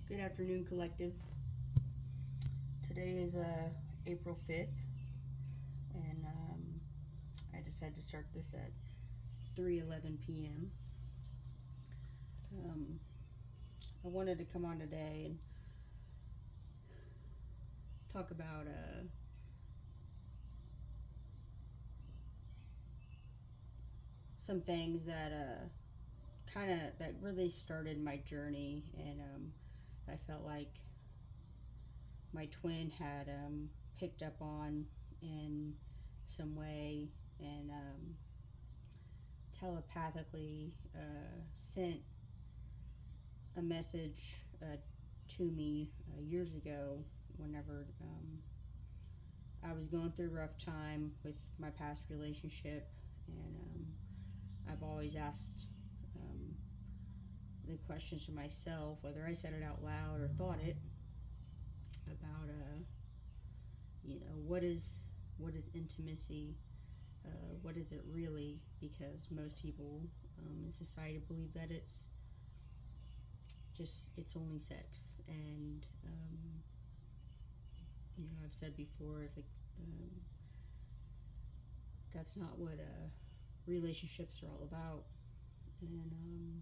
Good afternoon, collective. Today is April 5th, and I decided to start this at 3:11 p.m. Um, I wanted to come on today and talk about some things that that really started my journey, and I felt like my twin had picked up on in some way, and telepathically sent a message to me years ago whenever I was going through a rough time with my past relationship, and I've always asked um, the questions to myself, whether I said it out loud or thought it, about what is intimacy, what is it really? Because most people in society believe that it's only sex, and I've said before, like, um, that's not what relationships are all about. And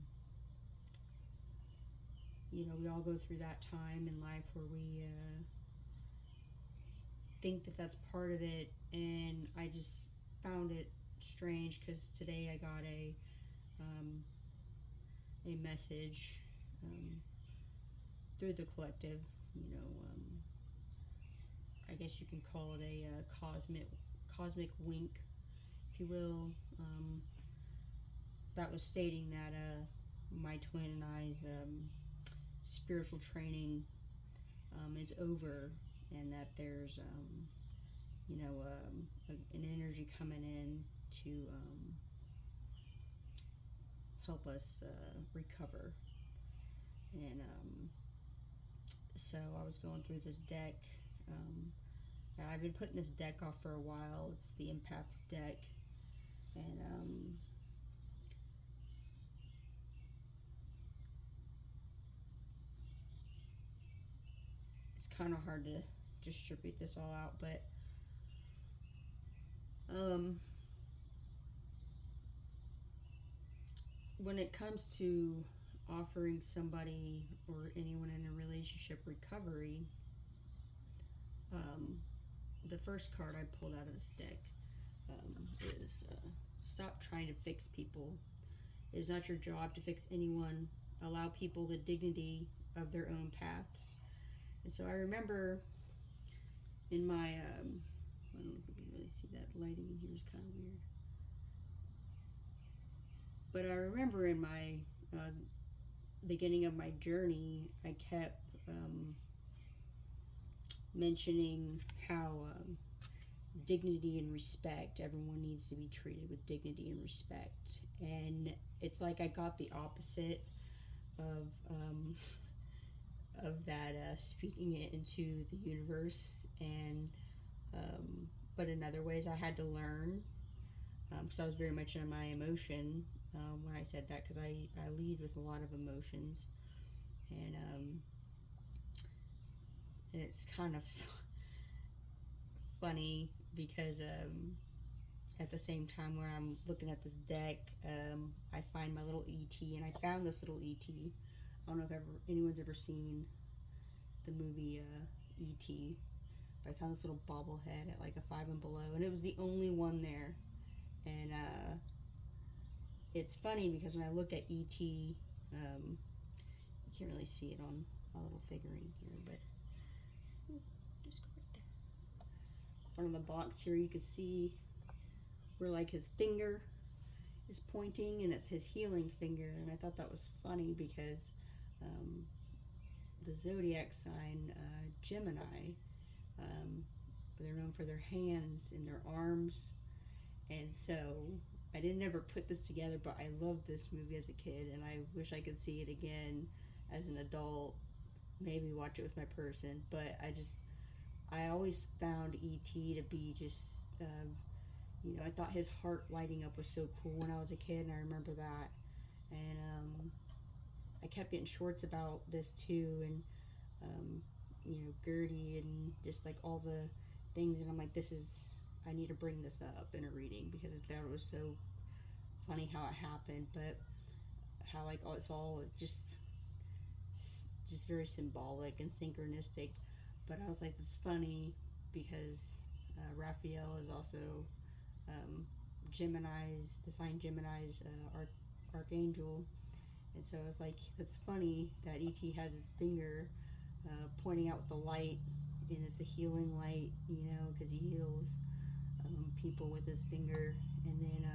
we all go through that time in life where we think that that's part of it. And I just found it strange because today I got um, a message um, through the collective. I guess you can call it a cosmic wink, if you will. That was stating that my twin and I's spiritual training is over, and that there's an energy coming in to help us recover. And so I was going through this deck. I've been putting this deck off for a while. It's the Empath's deck, and it's kind of hard to distribute this all out, but um, when it comes to offering somebody or anyone in a relationship recovery, um, the first card I pulled out of this deck is stop trying to fix people. It is not your job to fix anyone. Allow people the dignity of their own paths. And so I remember in my, I don't know if you can really see that lighting in here is kind of weird. But I remember in my beginning of my journey, I kept mentioning how dignity and respect, everyone needs to be treated with dignity and respect. And it's like I got the opposite of that, speaking it into the universe. And but in other ways I had to learn, because I was very much in my emotion when I said that, because I lead with a lot of emotions. And it's kind of funny because at the same time when I'm looking at this deck, I find my little ET, and I found this little ET. I don't know if anyone's ever seen the movie ET. But I found this little bobblehead at like a Five and Below, and it was the only one there. And it's funny because when I look at ET, you can't really see it on my little figurine here, but just go right there. In front of the box here, you can see where like his finger is pointing, and it's his healing finger. And I thought that was funny because the zodiac sign Gemini, they're known for their hands and their arms. And so I didn't ever put this together, but I loved this movie as a kid, and I wish I could see it again as an adult, maybe watch it with my person. But I always found E.T. to be just, I thought his heart lighting up was so cool when I was a kid, and I remember that. And I kept getting shorts about this too, and um, Gertie, and just like all the things. And I'm like, I need to bring this up in a reading because I thought it was so funny how it happened, but how like it's all just very symbolic and synchronistic. But I was like, it's funny because Raphael is also Gemini's, the sign Gemini's archangel. And so I was like, it's funny that ET has his finger pointing out the light, and it's a healing light, because he heals people with his finger. And then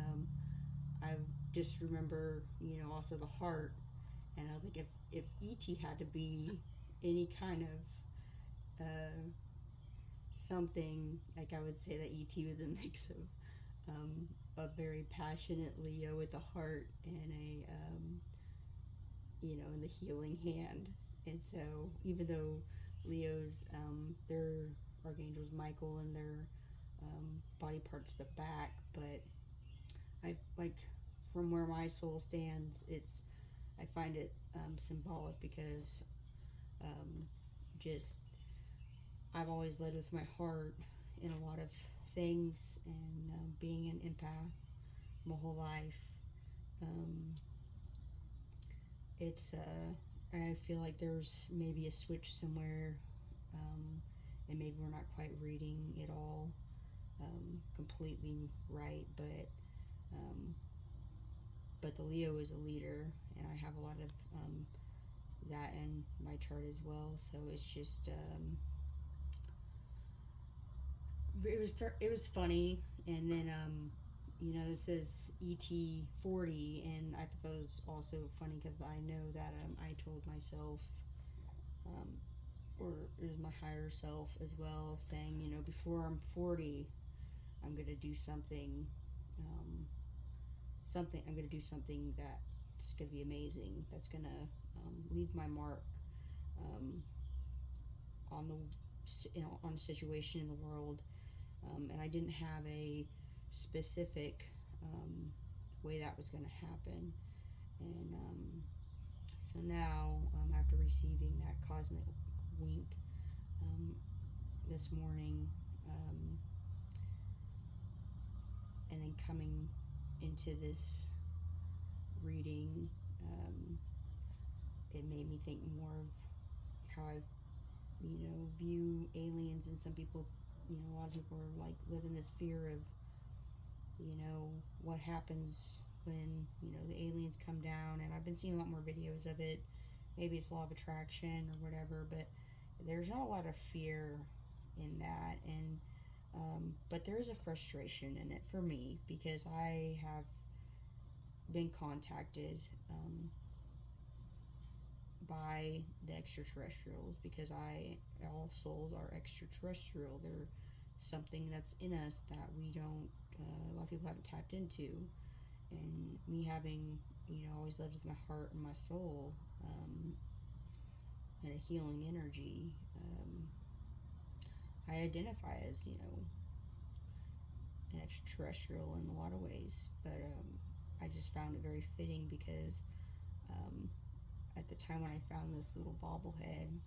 I just remember, also the heart. And I was like, if ET had to be any kind of something, like I would say that ET was a mix of a very passionate Leo with a heart and and the healing hand. And so even though Leo's, their archangel's Michael, and their body part's the back, but I like, from where my soul stands, I find it symbolic because just I've always led with my heart in a lot of things, and being an empath my whole life, um, it's I feel like there's maybe a switch somewhere, and maybe we're not quite reading it all completely right, but the Leo is a leader, and I have a lot of that in my chart as well. So it's just it was funny. And then it says ET40, and I thought that was also funny because I know that I told myself, or it was my higher self as well, saying, before I'm 40, I'm gonna do something. I'm gonna do something that's gonna be amazing. That's gonna leave my mark on on a situation in the world. And I didn't have a specific way that was going to happen. And so now, after receiving that cosmic wink this morning, and then coming into this reading, it made me think more of how I view aliens. And some people, a lot of people are like, live in this fear of what happens when the aliens come down. And I've been seeing a lot more videos of it. Maybe it's law of attraction or whatever, but there's not a lot of fear in that. And but there is a frustration in it for me, because I have been contacted by the extraterrestrials, because all souls are extraterrestrial. They're something that's in us that we don't, a lot of people haven't tapped into. And me having, always lived with my heart and my soul, and a healing energy, I identify as, an extraterrestrial in a lot of ways. But I just found it very fitting because at the time when I found this little bobblehead,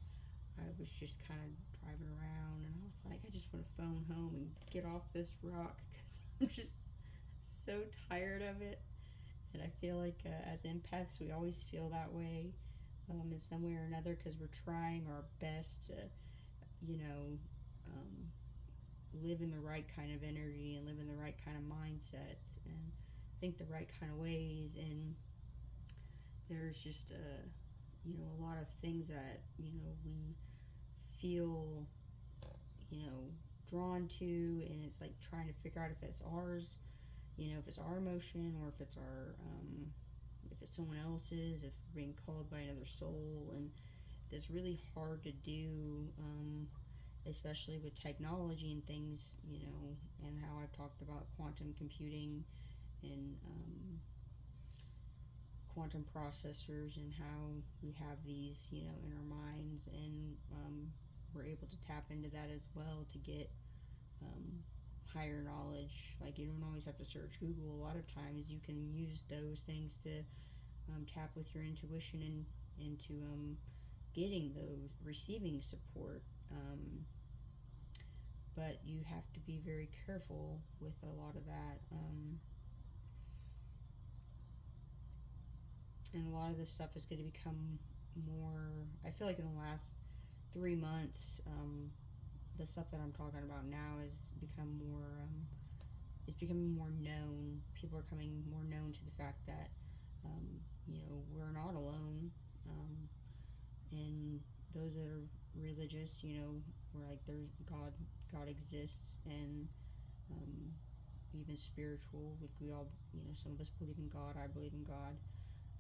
I was just kind of driving around, and I was like, I just want to phone home and get off this rock, because I'm just so tired of it. And I feel like as empaths, we always feel that way in some way or another, because we're trying our best to, live in the right kind of energy and live in the right kind of mindsets and think the right kind of ways. And there's just a lot of things that we feel drawn to, and it's like trying to figure out if it's ours, if it's our emotion, or if it's if it's someone else's, if we're being called by another soul. And that's really hard to do, especially with technology and things, and how I've talked about quantum computing and quantum processors, and how we have these, in our minds. And we're able to tap into that as well to get higher knowledge. Like, you don't always have to search Google. A lot of times you can use those things to tap with your intuition and to getting those, receiving support. But you have to be very careful with a lot of that. And a lot of this stuff is going to become more, I feel like in the last 3 months, the stuff that I'm talking about now is become more, it's becoming more known. People are coming more known to the fact that, we're not alone. And those that are religious, we're like, there's God exists, and even spiritual. Like we all, some of us believe in God. I believe in God.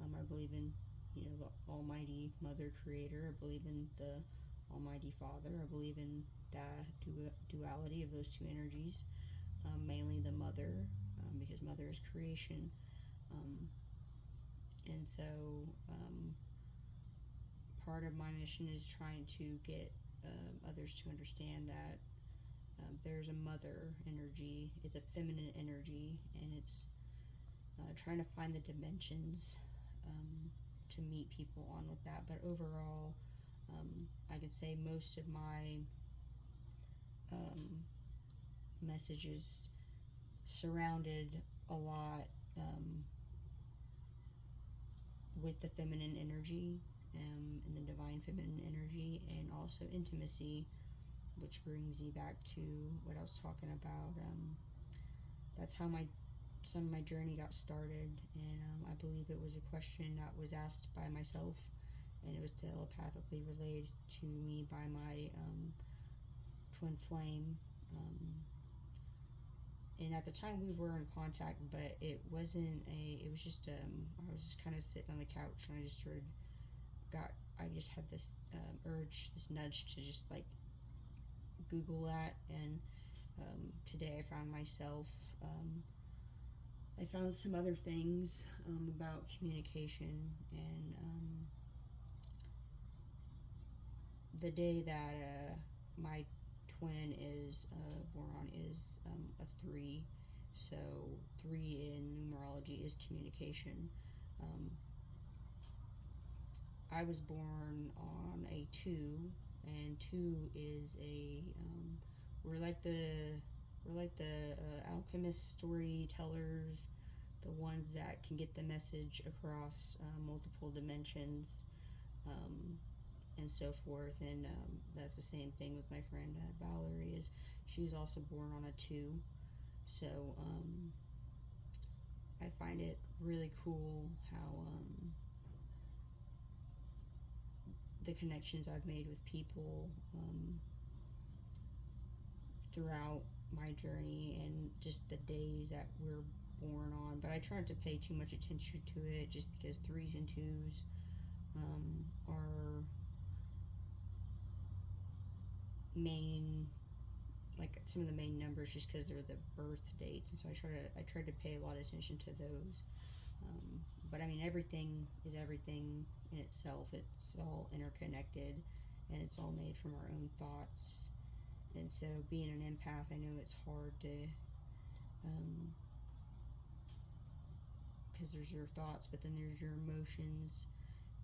I believe in, the Almighty Mother Creator. I believe in the Almighty Father. I believe in that duality of those two energies. Mainly the Mother, because Mother is creation. And so part of my mission is trying to get others to understand that there's a mother energy, it's a feminine energy, and it's trying to find the dimensions to meet people on with that. But overall, I could say most of my messages surrounded a lot with the feminine energy and the divine feminine energy, and also intimacy, which brings me back to what I was talking about. That's how some of my journey got started, and I believe it was a question that was asked by myself, and it was telepathically relayed to me by my twin flame. And at the time we were in contact, but it was just I was just kind of sitting on the couch, and I just had this urge, this nudge to just like Google that, and today I found myself, I found some other things about communication, and the day that my twin is born on is a 3, so 3 in numerology is communication. I was born on a 2, and 2 is we're like the alchemist storytellers, the ones that can get the message across multiple dimensions, and so forth. And that's the same thing with my friend Valerie. Is she was also born on a 2, so I find it really cool how the connections I've made with people throughout my journey, and just the days that we're born on. But I try not to pay too much attention to it, just because 3s and 2s are main, like some of the main numbers, just because they're the birth dates, and so I try to pay a lot of attention to those. But I mean, everything is everything in itself. It's all interconnected, and it's all made from our own thoughts. And so, being an empath, I know it's hard to, because there's your thoughts, but then there's your emotions.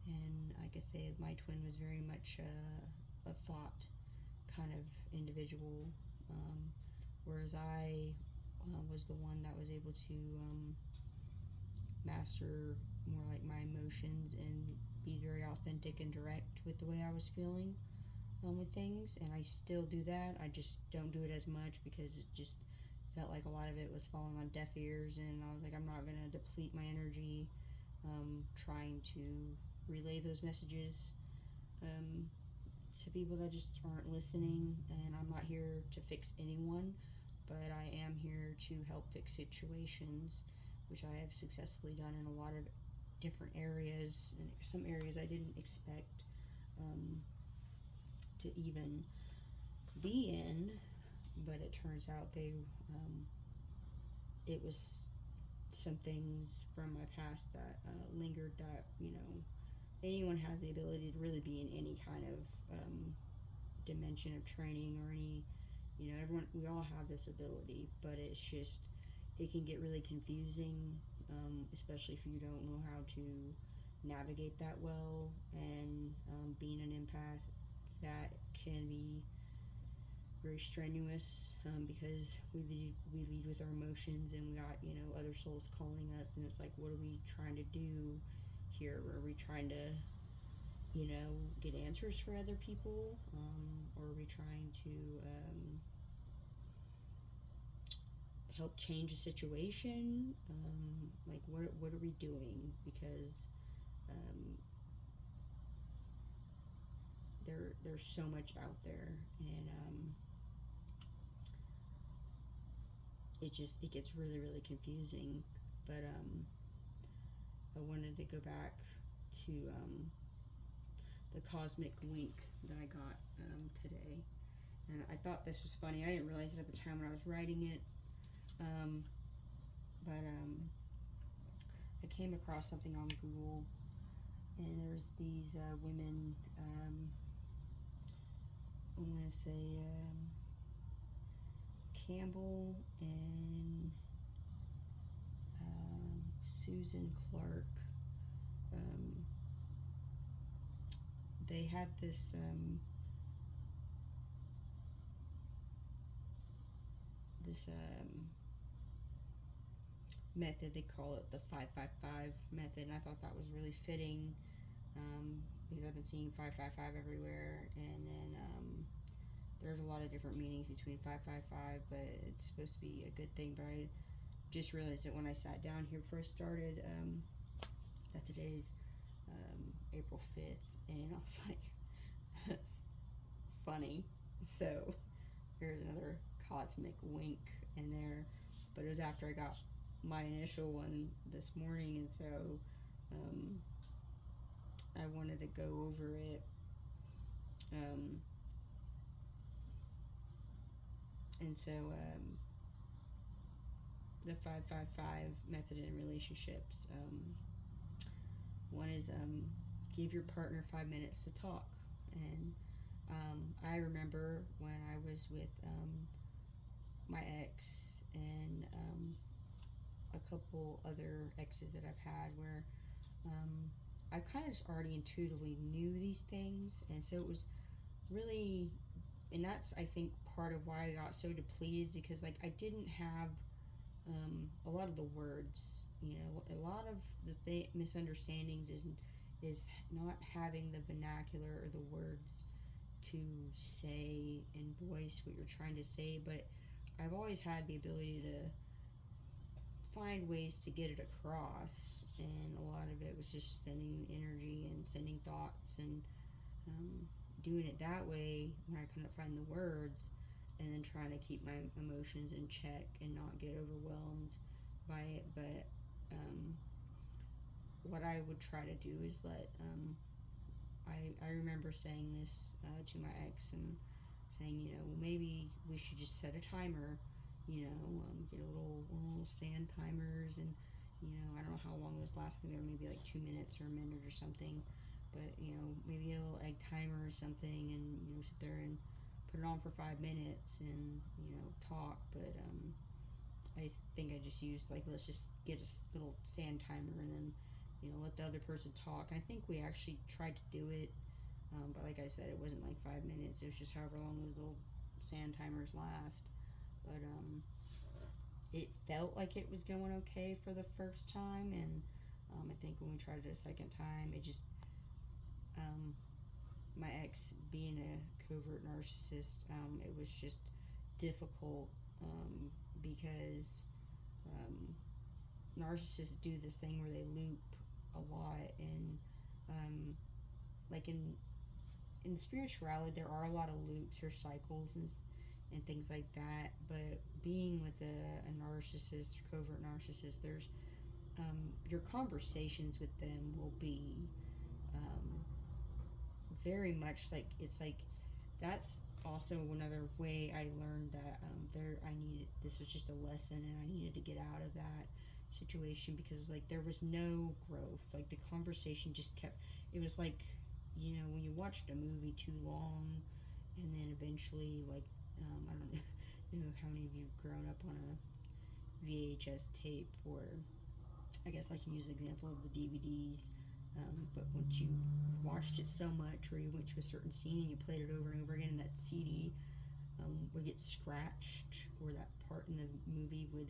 And I could say my twin was very much a thought kind of individual, whereas I was the one that was able to master more like my emotions and be very authentic and direct with the way I was feeling with things. And I still do that. I just don't do it as much, because it just felt like a lot of it was falling on deaf ears, and I was like, I'm not going to deplete my energy trying to relay those messages to people that just aren't listening. And I'm not here to fix anyone, but I am here to help fix situations, which I have successfully done in a lot of different areas, and some areas I didn't expect to even be in. But it turns out it was some things from my past that lingered, that anyone has the ability to really be in any kind of dimension of training, or any, we all have this ability, but it's just, it can get really confusing, especially if you don't know how to navigate that well. And being an very strenuous, because we lead with our emotions, and we got, you know, other souls calling us, and it's like, what are we trying to do here? Are we trying to, you know, get answers for other people, or are we trying to help change a situation? Like, what are we doing? Because there's so much out there, and it gets really, really confusing. But I wanted to go back to the cosmic wink that I got today, and I thought this was funny. I didn't realize it at the time when I was writing it, but I came across something on Google, and there's these women. I'm gonna say Campbell and Susan Clark. They had this method. They call it the 555 method, and I thought that was really fitting, because I've been seeing 555 everywhere, and then there's a lot of different meanings between 555, but it's supposed to be a good thing. But I just realized that when I sat down here before I started, that today's April 5th, and I was like, that's funny. So there's another cosmic wink in there, but it was after I got my initial one this morning, and so I wanted to go over it. And so the 555 method in relationships. One is give your partner 5 minutes to talk. And I remember when I was with my ex, and a couple other exes that I've had, where I kind of just already intuitively knew these things, and so it was really, and that's, I think, part of why I got so depleted, because like I didn't have a lot of the words. You know, a lot of the misunderstandings is not having the vernacular or the words to say and voice what you're trying to say. But I've always had the ability to find ways to get it across, and a lot of it was just sending energy and sending thoughts, and doing it that way when I couldn't find the words, and then trying to keep my emotions in check and not get overwhelmed by it. But what I would try to do is let I remember saying this to my ex, and saying, you know, maybe we should just set a timer, you know, get a little sand timers, and you know, I don't know how long those last. I think they were maybe like 2 minutes or a minute or something, but you know, maybe a little egg timer or something, and you know, sit there and put it on for 5 minutes, and you know, talk. But I think I just used, like, let's just get a little sand timer, and then, you know, let the other person talk. I think we actually tried to do it, but like I said, it wasn't like 5 minutes. It was just however long those little sand timers last. But it felt like it was going okay for the first time, and I think when we tried it a second time, it just my ex being a covert narcissist, it was just difficult, because narcissists do this thing where they loop a lot, and like in spirituality, there are a lot of loops or cycles and things like that. But being with a narcissist, covert narcissist, there's your conversations with them will be very much like, it's like, that's also another way I learned that this was just a lesson, and I needed to get out of that situation, because like there was no growth. Like the conversation just kept, it was like, you know, when you watched a movie too long, and then eventually, like, I don't know how many of you have grown up on a VHS tape, or I guess I can use an example of the DVDs. But once you watched it so much, or you went to a certain scene and you played it over and over again, and that CD would get scratched, or that part in the movie would,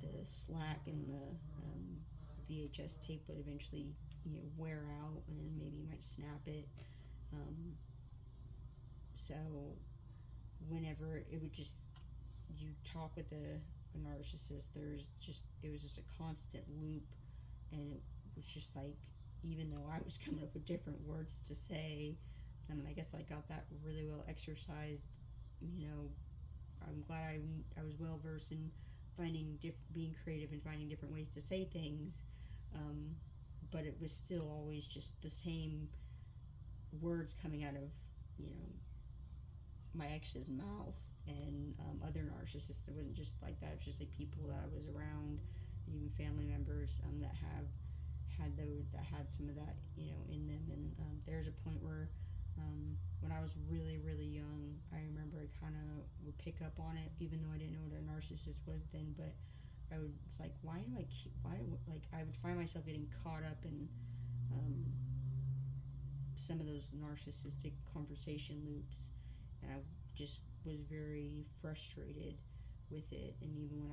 the slack in the VHS tape would eventually, wear out, and maybe you might snap it. So whenever it would just, you talk with a narcissist, it was just a constant loop, and it was just like, even though I was coming up with different words to say, I guess I got that really well exercised. I'm glad I was well versed in being creative and finding different ways to say things, but it was still always just the same words coming out of my ex's mouth, and other narcissists. It wasn't just like that. It was just like people that I was around, and even family members that had some of that in them. And there's a point where when I was really, really young, I remember I kind of would pick up on it, even though I didn't know what a narcissist was then. But I would like, I would find myself getting caught up in some of those narcissistic conversation loops, and I just was very frustrated with it. And even when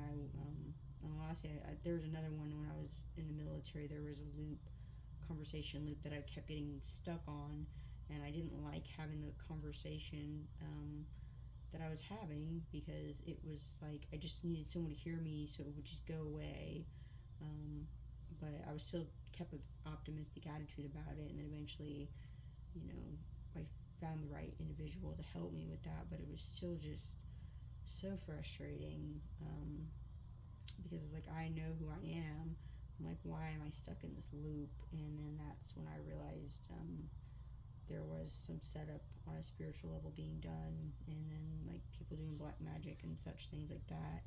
there was another one when I was in the military. There was a conversation loop that I kept getting stuck on, and I didn't like having the conversation that I was having, because it was like I just needed someone to hear me so it would just go away. But I was still kept an optimistic attitude about it, and then eventually, I found the right individual to help me with that. But it was still just so frustrating, because it's like, I know who I am. I'm like, why am I stuck in this loop? And then that's when I realized there was some setup on a spiritual level being done, and then like people doing black magic and such things like that,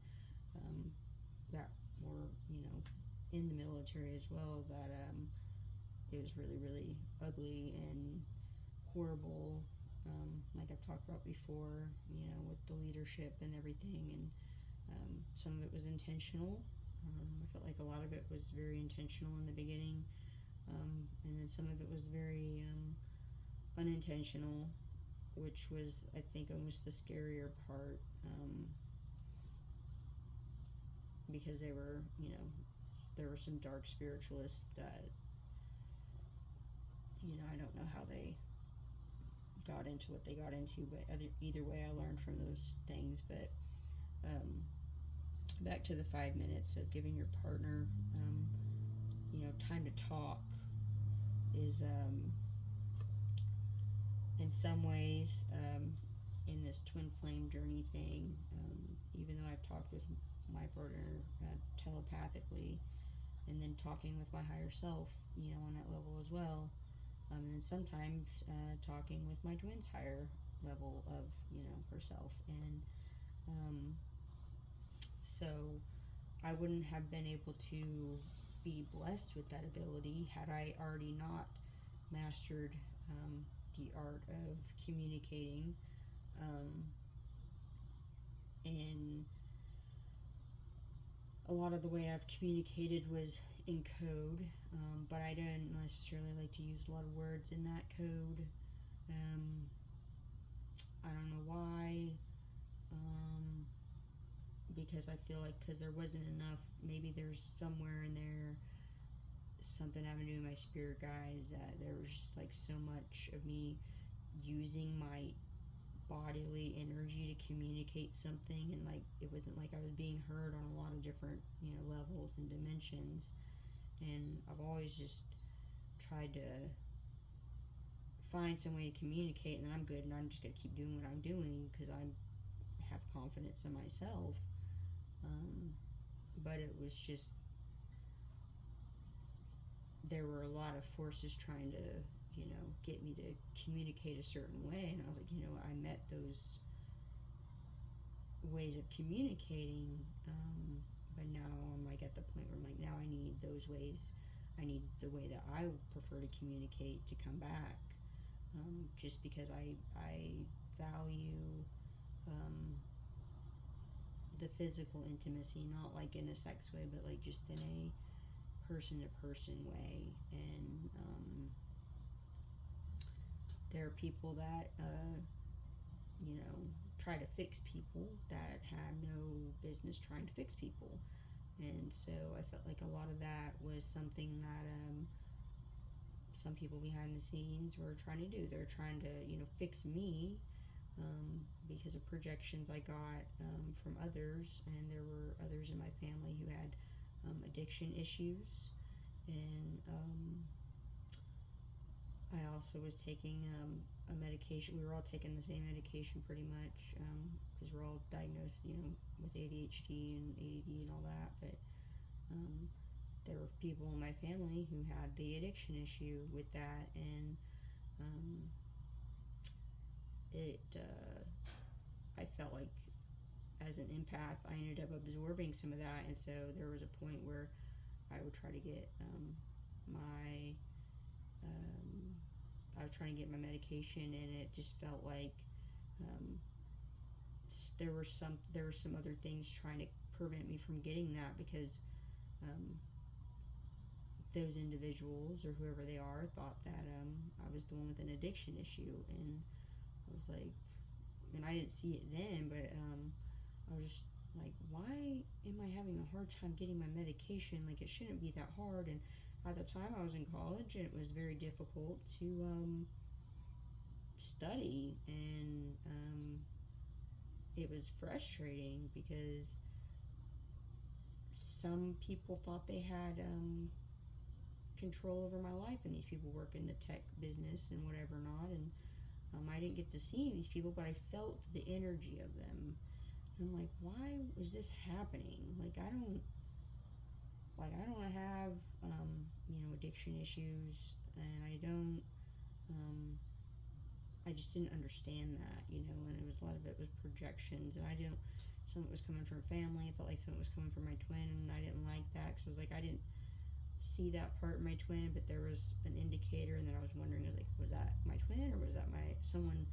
that were in the military as well, that it was really, really ugly and horrible, like I've talked about before, with the leadership and everything. And some of it was intentional. I felt like a lot of it was very intentional in the beginning, and then some of it was very unintentional, which was, I think, almost the scarier part, because there were some dark spiritualists that, I don't know how they got into what they got into, but either way, I learned from those things. But back to the 5 minutes of giving your partner, time to talk is, in some ways, in this twin flame journey thing, even though I've talked with my partner telepathically, and then talking with my higher self, on that level as well, and then sometimes talking with my twin's higher level of, herself. And so I wouldn't have been able to be blessed with that ability had I already not mastered the art of communicating. And a lot of the way I've communicated was in code, but I didn't necessarily like to use a lot of words in that code. I don't know why, because I feel like because there wasn't enough, maybe there's somewhere in there something having to do with my spirit guides, that there was just like so much of me using my bodily energy to communicate something, and like it wasn't like I was being heard on a lot of different levels and dimensions. And I've always just tried to find some way to communicate, and then I'm good, and I'm just gonna keep doing what I'm doing because I have confidence in myself. But it was just, there were a lot of forces trying to get me to communicate a certain way, and I was like, I met those ways of communicating, but now I'm like at the point where I'm like, now I need those ways. I need the way that I prefer to communicate to come back, just because I value the physical intimacy, not like in a sex way, but like just in a person-to-person way. And there are people that try to fix people that had no business trying to fix people. And so I felt like a lot of that was something that some people behind the scenes were trying to do. They're trying to, fix me because of projections I got from others, and there were others in my family who had addiction issues, and I also was taking a medication. We were all taking the same medication pretty much because we're all diagnosed, with ADHD and ADD and all that. But there were people in my family who had the addiction issue with that, and I felt like as an empath, I ended up absorbing some of that, and so there was a point where I would try to get I was trying to get my medication, and it just felt like there were some other things trying to prevent me from getting that, because those individuals or whoever they are thought that I was the one with an addiction issue, and I was like, and I didn't see it then, but I was just like, why am I having a hard time getting my medication? Like, it shouldn't be that hard. And at the time I was in college, and it was very difficult to study, and it was frustrating because some people thought they had control over my life, and these people work in the tech business and whatever not, and I didn't get to see these people, but I felt the energy of them. And I'm like, why is this happening? Like, I don't have addiction issues, and I just didn't understand that, and it was a lot of it was projections, and some of it was coming from family. I felt like some of it was coming from my twin, and I didn't like that, because I was like, I didn't see that part in my twin, but there was an indicator, and then I was wondering, was that my twin, or was that someone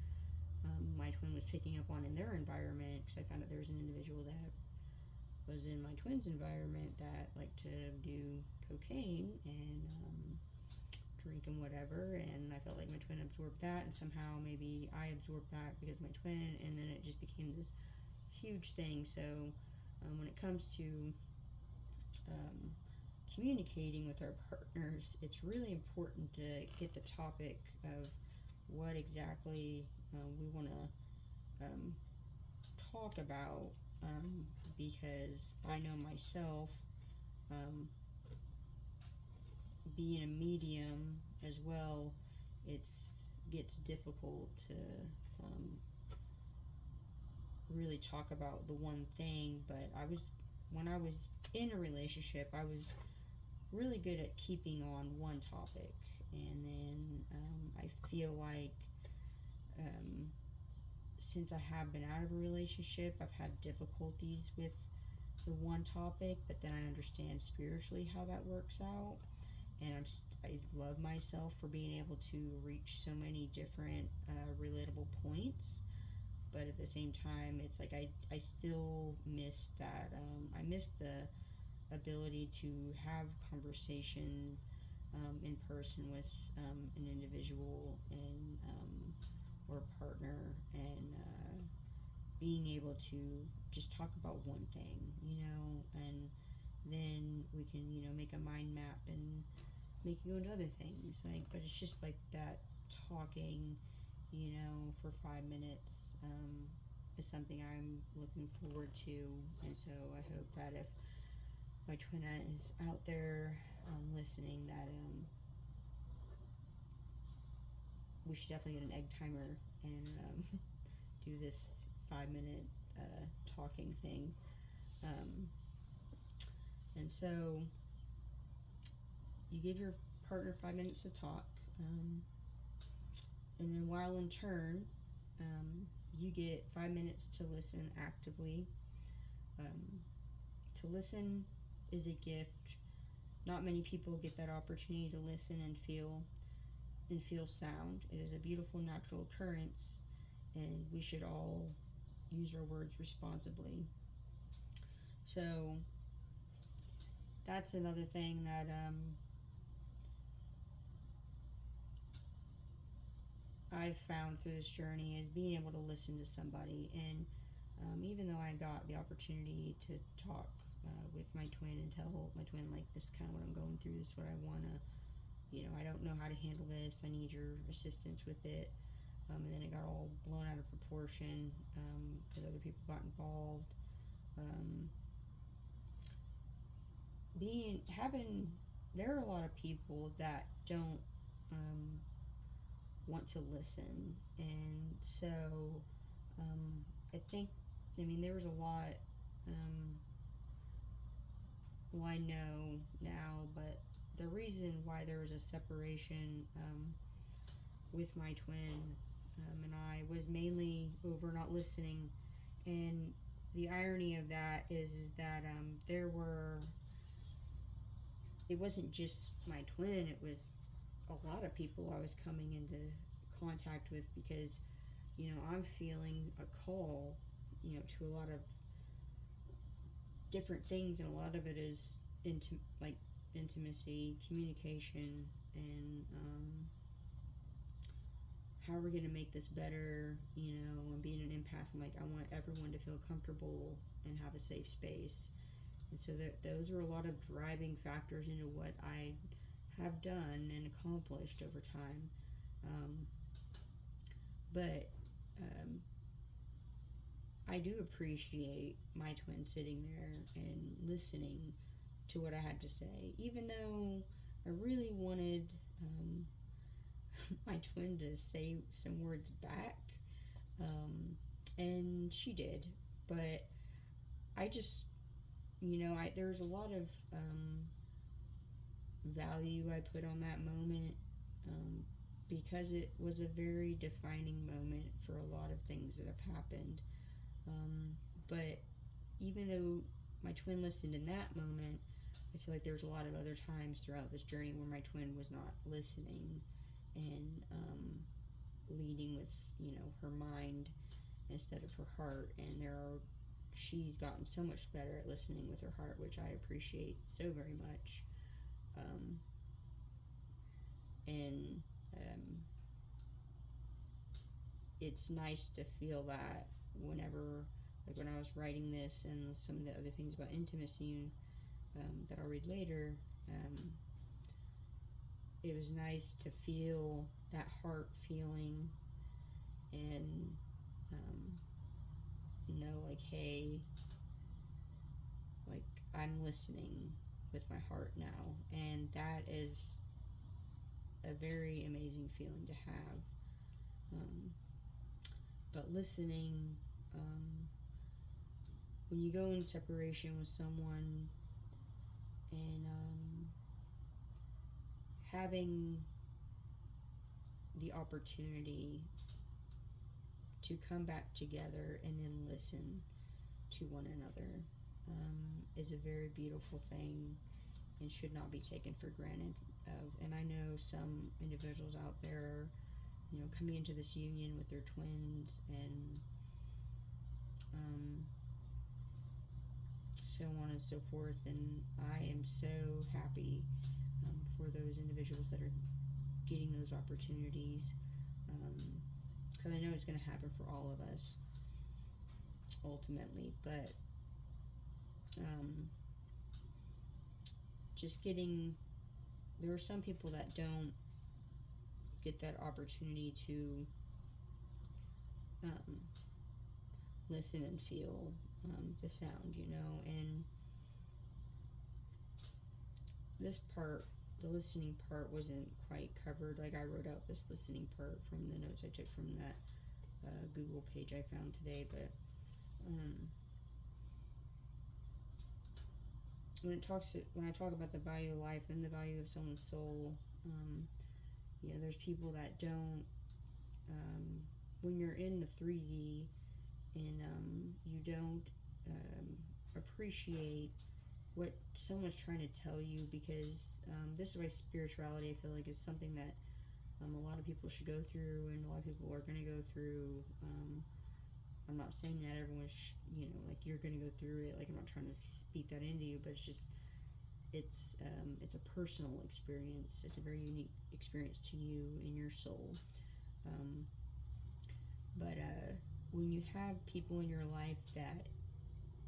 my twin was picking up on in their environment? Because I found out there was an individual that was in my twin's environment that liked to do cocaine and drink and whatever, and I felt like my twin absorbed that, and somehow maybe I absorbed that because of my twin, and then it just became this huge thing. So when it comes to communicating with our partners, it's really important to get the topic of what exactly we want to talk about, because I know myself, being a medium as well, it gets difficult to really talk about the one thing. But when I was in a relationship, I was really good at keeping on one topic, and then I feel like since I have been out of a relationship, I've had difficulties with the one topic, but then I understand spiritually how that works out, and I love myself for being able to reach so many different relatable points. But at the same time, it's like I still miss that. I miss the ability to have conversation in person with an individual and or a partner, and being able to just talk about one thing, and then we can make a mind map and make you go into other things. But it's just like that talking, for 5 minutes is something I'm looking forward to. And so I hope that if my twin is out there listening, that we should definitely get an egg timer and do this 5-minute talking thing. And so you give your partner 5 minutes to talk, and then while in turn, you get 5 minutes to listen actively. To listen is a gift. Not many people get that opportunity to listen and feel sound. It is a beautiful natural occurrence, and we should all use our words responsibly. So that's another thing that I've found through this journey is being able to listen to somebody. And even though I got the opportunity to talk with my twin and tell my twin, like, this is kind of what I'm going through, this is what I want to, I don't know how to handle this, I need your assistance with it. And then it got all blown out of proportion because other people got involved. There are a lot of people that don't want to listen, and so I think, there was a lot. Well, I know now, but the reason why there was a separation with my twin and I was mainly over not listening. And the irony of that is that it wasn't just my twin, it was a lot of people I was coming into contact with, because I'm feeling a call to a lot of different things, and a lot of it is intimacy, communication, and how are we going to make this better, and being an empath, I'm like, I want everyone to feel comfortable and have a safe space. And so those are a lot of driving factors into what I have done and accomplished over time. But I do appreciate my twin sitting there and listening to what I had to say, even though I really wanted my twin to say some words back, and she did. But I just, there's a lot of value I put on that moment, because it was a very defining moment for a lot of things that have happened. But even though my twin listened in that moment, I feel like there was a lot of other times throughout this journey where my twin was not listening and leading with, her mind instead of her heart. And she's gotten so much better at listening with her heart, which I appreciate so very much. And it's nice to feel that whenever, like when I was writing this and some of the other things about intimacy that I'll read later, it was nice to feel that heart feeling and know, like, hey, like, I'm listening with my heart now. And that is a very amazing feeling to have. But listening, when you go in separation with someone and having the opportunity to come back together and then listen to one another is a very beautiful thing and should not be taken for granted. And I know some individuals out there, coming into this union with their twins and so on and so forth. And I am so happy for those individuals that are getting those opportunities, because I know it's going to happen for all of us ultimately. But there are some people that don't get that opportunity to listen and feel the sound, and this part, the listening part, wasn't quite covered. Like, I wrote out this listening part from the notes I took from that Google page I found today. But when I talk about the value of life and the value of someone's soul, there's people that don't, when you're in the 3D and you don't appreciate what someone's trying to tell you, because this is why spirituality, I feel like, is something that a lot of people should go through, and a lot of people are going to go through. I'm not saying that everyone's, like, you're going to go through it. Like, I'm not trying to speak that into you, but it's just, it's a personal experience. It's a very unique experience to you in your soul. when you have people in your life that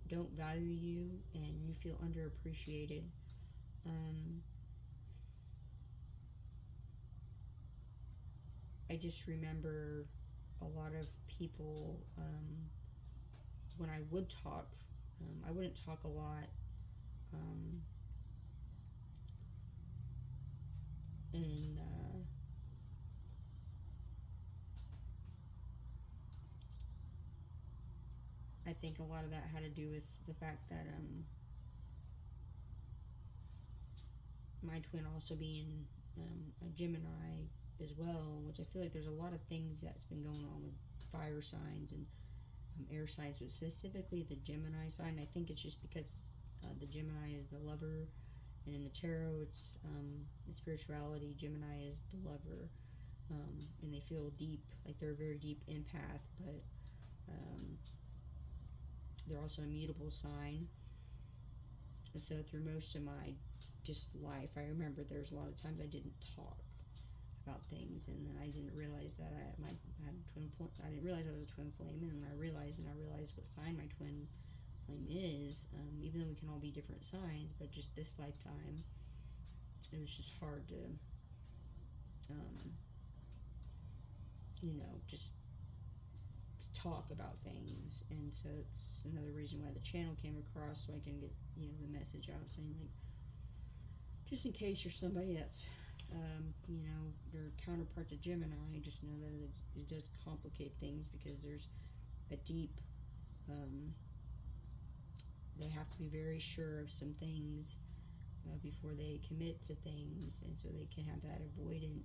don't value you and you feel underappreciated, I just remember a lot of people, when I would talk, I wouldn't talk a lot, and I think a lot of that had to do with the fact that my twin also being a Gemini as well, which I feel like there's a lot of things that's been going on with fire signs and air signs, but specifically the Gemini sign. I think it's just because the Gemini is the lover, and in the tarot, it's in spirituality, Gemini is the lover, and they feel deep, like they're a very deep empath, but they're also a mutable sign. So through most of my just life, I remember there's a lot of times I didn't talk about things, and then I didn't realize that I had twin flame. I didn't realize I was a twin flame, and when I realized what sign my twin flame is. Even though we can all be different signs, but just this lifetime, it was just hard to, just talk about things, and so it's another reason why the channel came across, so I can get the message out, saying like, just in case you're somebody that's your counterpart's a Gemini, just know that it does complicate things, because there's a deep, they have to be very sure of some things before they commit to things, and so they can have that avoidant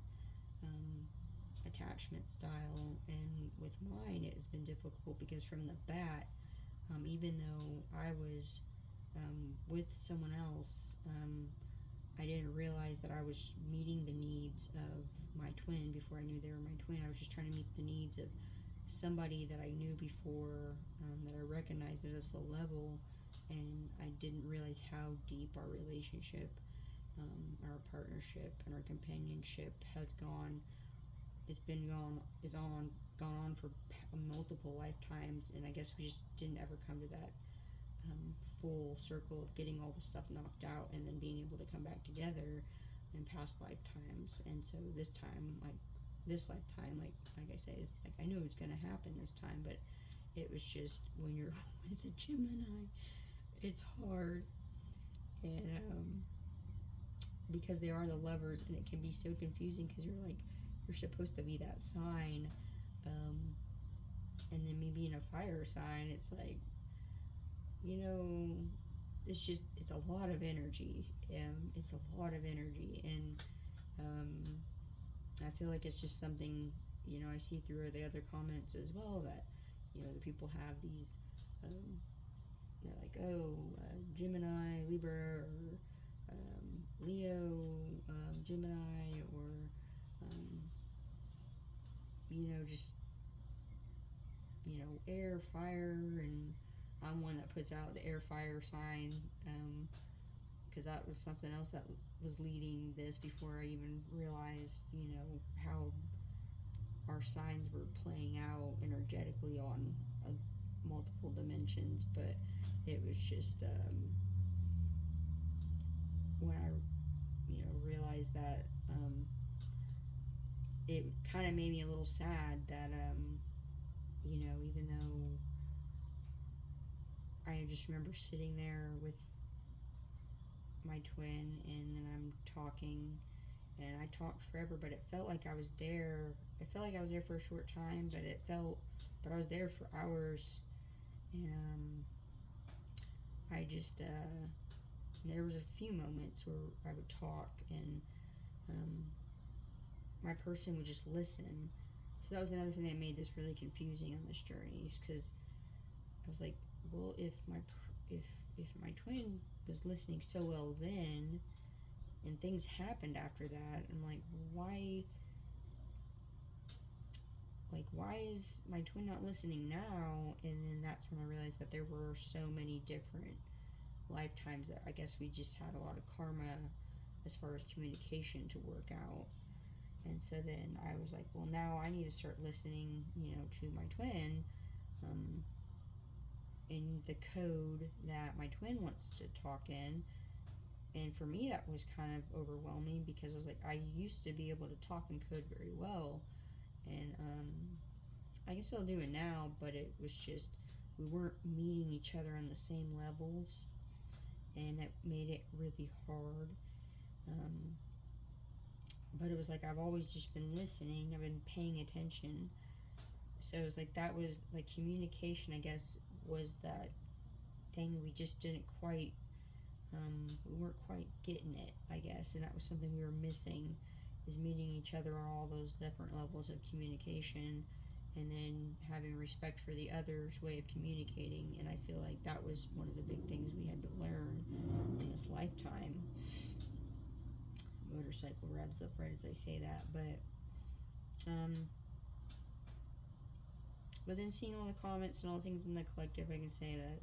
attachment style. And with mine, it has been difficult because from the bat, even though I was with someone else, I didn't realize that I was meeting the needs of my twin before I knew they were my twin. I was just trying to meet the needs of somebody that I knew before, that I recognized at a soul level, and I didn't realize how deep our relationship, our partnership, and our companionship has gone. It's gone on for multiple lifetimes, and I guess we just didn't ever come to that full circle of getting all the stuff knocked out and then being able to come back together in past lifetimes. And so this lifetime, like I say, is like, I knew it was going to happen this time, but it was just, when you're with a Gemini, it's hard, and because they are the lovers, and it can be so confusing, because you're supposed to be that sign, and then me being a fire sign, it's like, it's a lot of energy. It's a lot of energy, and I feel like it's just something, I see through the other comments as well, that, the people have these, they're like, Gemini, Libra, or Leo, Gemini, or, just, air, fire, and I'm one that puts out the air fire sign, because that was something else that was leading this before I even realized, how our signs were playing out energetically on multiple dimensions. But it was just, when I, realized that, it kind of made me a little sad that, even though I just remember sitting there with my twin, and then I'm talking, and I talked forever, but it felt like I was there. It felt like I was there for a short time, but I was there for hours, and I just, there was a few moments where I would talk, and my person would just listen. So that was another thing that made this really confusing on this journey, because I was like, well, if my twin was listening so well then, and things happened after that, I'm like, why is my twin not listening now? And then that's when I realized that there were so many different lifetimes that I guess we just had a lot of karma as far as communication to work out. And so then I was like, well, now I need to start listening, to my twin, um, in the code that my twin wants to talk in. And for me, that was kind of overwhelming because I was like, I used to be able to talk in code very well, and I can still do it now, but it was just we weren't meeting each other on the same levels, and it made it really hard. Um, but it was like I've always just been listening, I've been paying attention. So it was like that was like communication, I guess, was that thing we just didn't quite, we weren't quite getting it, I guess, and that was something we were missing, is meeting each other on all those different levels of communication, and then having respect for the other's way of communicating. And I feel like that was one of the big things we had to learn in this lifetime. Motorcycle revs up right as I say that, but then seeing all the comments and all the things in the collective, I can say that,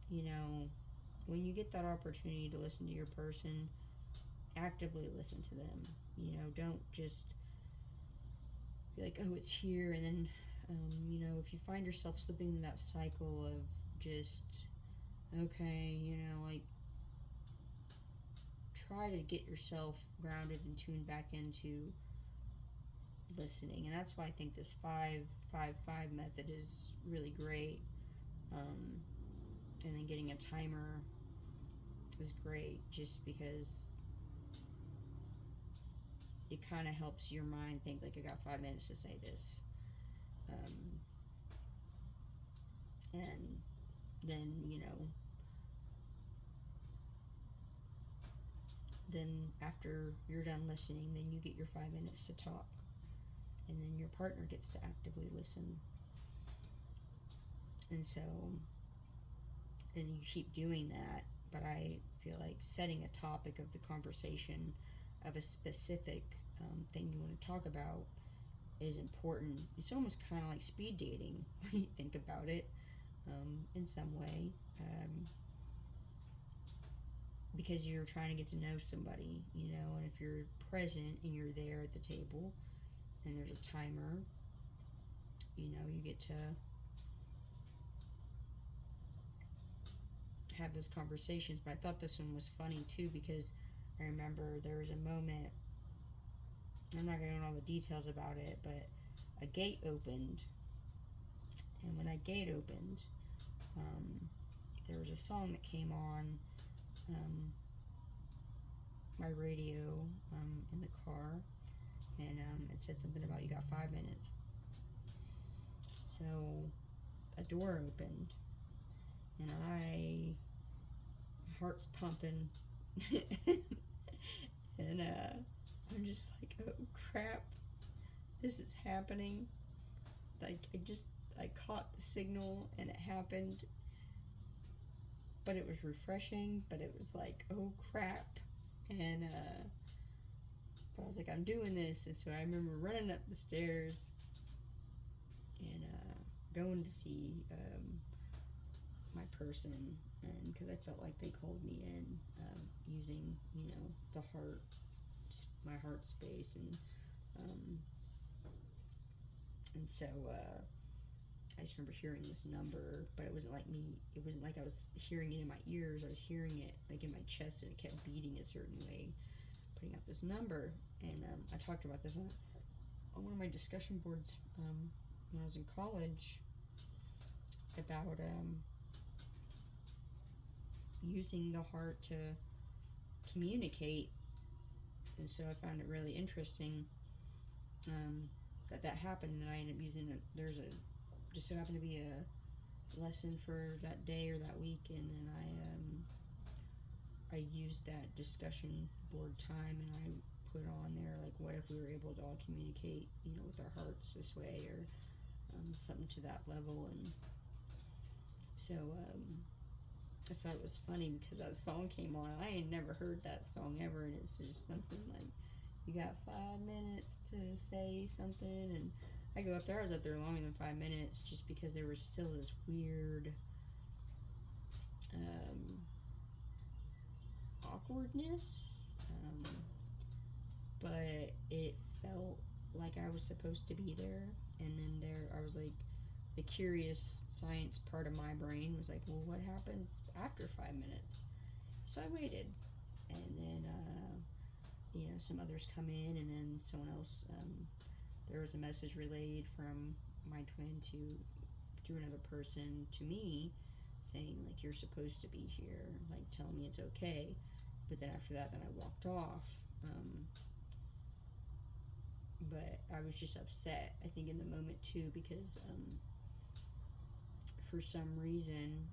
you know, when you get that opportunity to listen to your person, actively listen to them. You know, don't just be like, oh, it's here, and then, you know, if you find yourself slipping into that cycle of just, okay, you know, like, try to get yourself grounded and tuned back into listening. And that's why I think this 5-5-5 method is really great. And then getting a timer is great, just because it kind of helps your mind think like, I got 5 minutes to say this. And then, you know, then after you're done listening, then you get your 5 minutes to talk, and then your partner gets to actively listen. And so, and you keep doing that. But I feel like setting a topic of the conversation of a specific thing you want to talk about is important. It's almost kind of like speed dating when you think about it, in some way, because you're trying to get to know somebody, you know. And if you're present and you're there at the table and there's a timer, you know, you get to have those conversations. But I thought this one was funny too, because I remember there was a moment, I'm not going to go into all the details about it, but a gate opened, and when that gate opened, there was a song that came on my radio in the car, and it said something about, you got 5 minutes. So a door opened, and my heart's pumping, and I'm just like, oh crap, this is happening. Like, I caught the signal and it happened, but it was refreshing, but it was like, oh crap. And but I was like, I'm doing this. And so I remember running up the stairs and going to see my person, and because I felt like they called me in, using, you know, the heart, my heart space, and so I just remember hearing this number, but it wasn't like me, it wasn't like I was hearing it in my ears, I was hearing it like in my chest, and it kept beating a certain way, putting out this number. And I talked about this on one of my discussion boards when I was in college, about using the heart to communicate. And so I found it really interesting that happened, and then I ended up using it. There's just so happened to be a lesson for that day or that week, and then I used that discussion board time, and I put on there, like, what if we were able to all communicate, you know, with our hearts this way, or something to that level. And so I thought it was funny because that song came on. I had never heard that song ever, and it's just something like, you got 5 minutes to say something. And I go up there, I was up there longer than 5 minutes, just because there was still this weird awkwardness, but it felt like like I was supposed to be there. And then I was like, the curious science part of my brain was like, well, what happens after 5 minutes? So I waited, and then some others come in, and then someone else. There was a message relayed from my twin through another person to me, saying like, you're supposed to be here, like telling me it's okay. But then after that, then I walked off. But I was just upset, I think, in the moment too, because for some reason,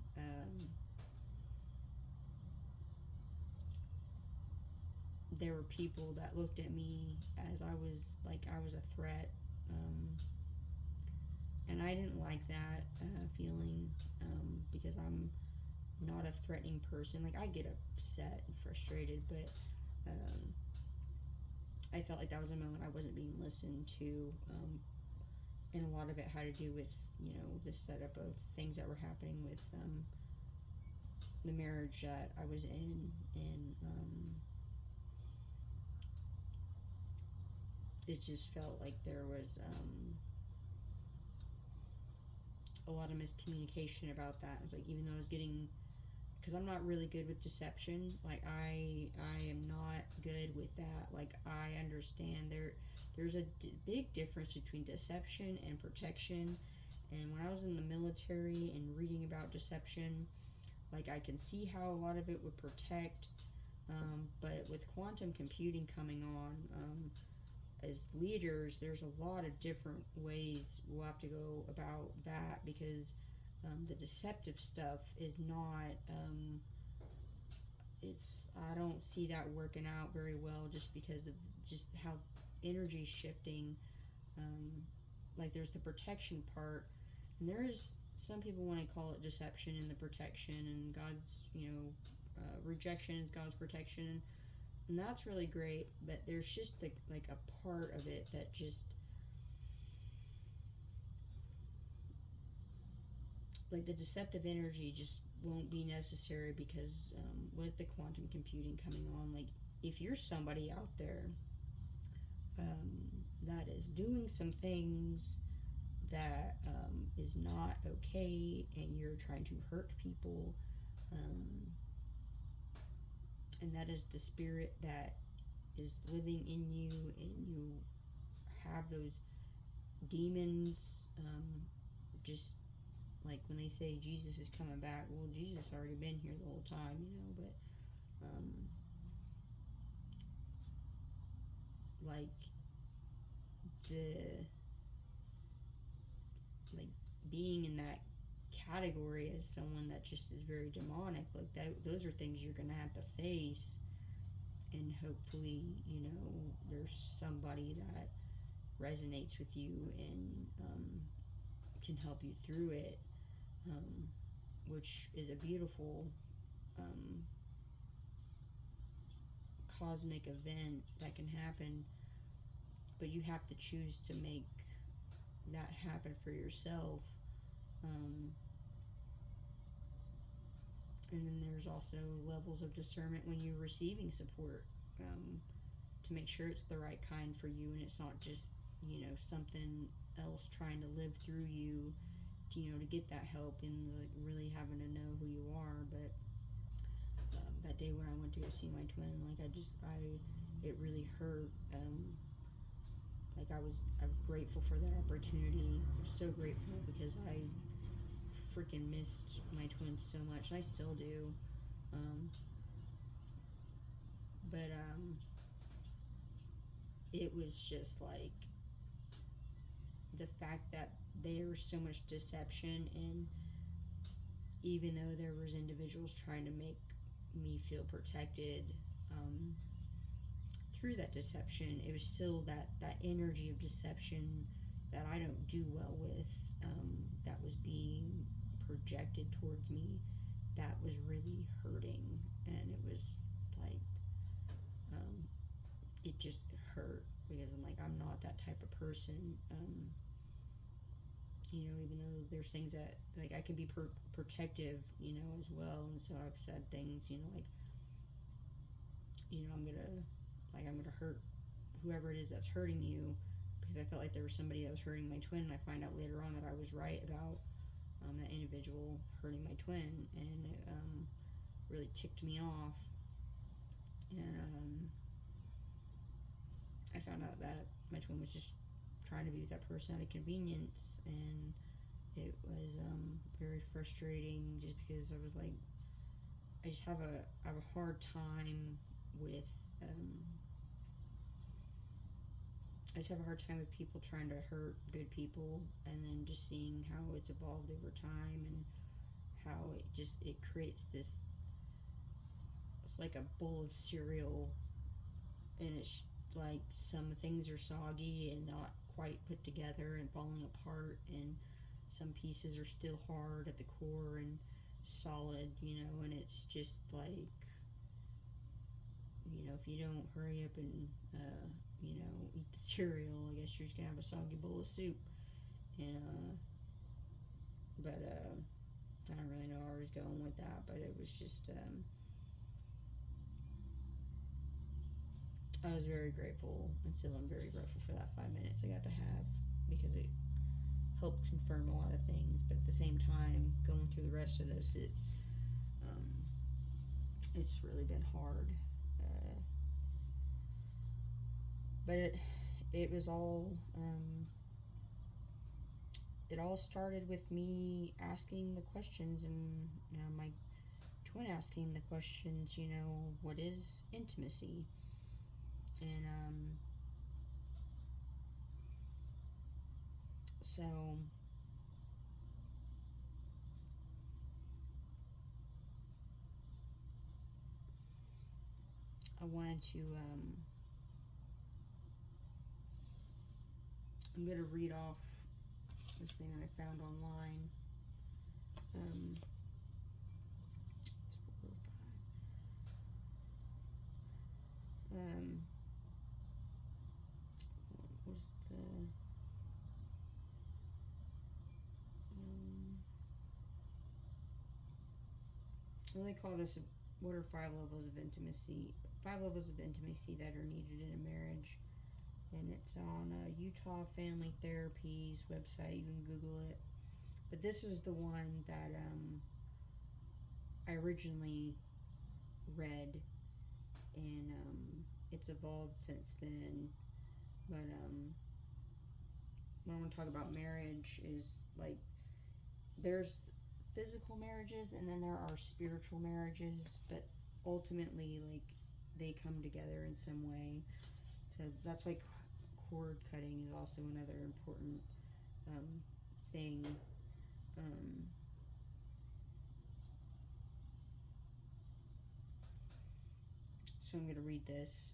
there were people that looked at me as I was a threat, and I didn't like that feeling, because I'm not a threatening person. Like, I get upset and frustrated, but I felt like that was a moment I wasn't being listened to, and a lot of it had to do with the setup of things that were happening with the marriage that I was in, and it just felt like there was a lot of miscommunication about that. It was like, even though I was getting, because I'm not really good with deception, like I am not good with that. Like, I understand there's a big difference between deception and protection. And when I was in the military and reading about deception, like, I can see how a lot of it would protect, but with quantum computing coming on, as leaders, there's a lot of different ways we'll have to go about that, because the deceptive stuff is not, I don't see that working out very well, just because of just how energy's shifting. Like, there's the protection part, and there's some people want to call it deception and the protection, and God's, rejection is God's protection, and that's really great. But there's just like a part of it that just, like, the deceptive energy just won't be necessary, because with the quantum computing coming on, like, if you're somebody out there that is doing some things that is not okay, and you're trying to hurt people, and that is the spirit that is living in you, and you have those demons, just like when they say Jesus is coming back, well, Jesus already been here the whole time, but like like being in that category as someone that just is very demonic, like that, those are things you're gonna have to face. And hopefully, there's somebody that resonates with you and can help you through it, which is a beautiful cosmic event that can happen. But you have to choose to make that happen for yourself. And then there's also levels of discernment when you're receiving support, to make sure it's the right kind for you, and it's not just something else trying to live through you to get that help, and like really having to know who you are. But that day when I went to go see my twin, like it really hurt. Like, I was grateful for that opportunity. I was so grateful, because I freaking missed my twin so much, and I still do. But it was just like the fact that there's so much deception, and even though there was individuals trying to make me feel protected through that deception, it was still that energy of deception that I don't do well with, that was being projected towards me, that was really hurting. And it was like, it just hurt, because I'm like, I'm not that type of person. Even though there's things that, like, I can be protective, as well. And so I've said things, like, I'm gonna hurt whoever it is that's hurting you, because I felt like there was somebody that was hurting my twin, and I find out later on that I was right about that individual hurting my twin, and it really ticked me off. And I found out that my twin was just trying to be with that person out of convenience, and it was very frustrating just because I was like, I have a hard time with I just have a hard time with people trying to hurt good people, and then just seeing how it's evolved over time, and how it creates this, it's like a bowl of cereal, and it's like some things are soggy and not quite put together and falling apart, and some pieces are still hard at the core and solid, and it's just like, if you don't hurry up and eat the cereal, I guess you're just gonna have a soggy bowl of soup. And but I don't really know where I was going with that, but it was just I was very grateful, and still am very grateful for that 5 minutes I got to have, because it helped confirm a lot of things. But at the same time, going through the rest of this, it's really been hard. But it was all it all started with me asking the questions, and my twin asking the questions. What is intimacy? And so I wanted to I'm going to read off this thing that I found online. It's 405. What was the they call this, what are 5 levels of intimacy? 5 levels of intimacy that are needed in a marriage. And it's on Utah Family Therapy's website. You can Google it. But this was the one that I originally read, and it's evolved since then. But what I want to talk about marriage is, like, there's physical marriages, and then there are spiritual marriages, but ultimately, like, they come together in some way. So that's why cord cutting is also another important thing. So I'm going to read this.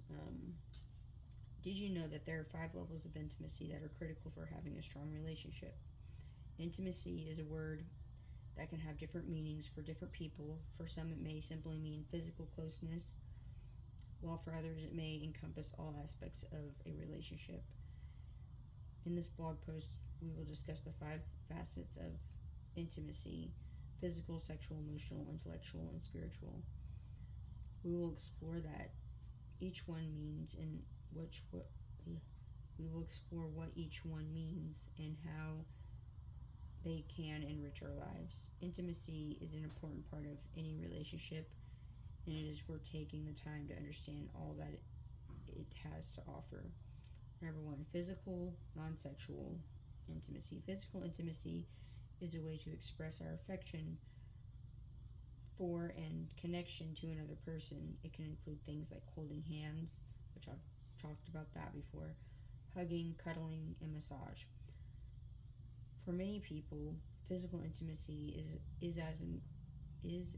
Did you know that there are 5 levels of intimacy that are critical for having a strong relationship? Intimacy is a word that can have different meanings for different people. For some, it may simply mean physical closeness, while for others, it may encompass all aspects of a relationship. In this blog post, we will discuss the 5 facets of intimacy: physical, sexual, emotional, intellectual, and spiritual. We will explore that each one means, and we will explore what each one means and how they can enrich our lives. Intimacy is an important part of any relationship, and it is worth taking the time to understand all that it has to offer. Number 1, physical, non-sexual intimacy. Physical intimacy is a way to express our affection for and connection to another person. It can include things like holding hands, which I've talked about that before, hugging, cuddling, and massage. For many people, physical intimacy is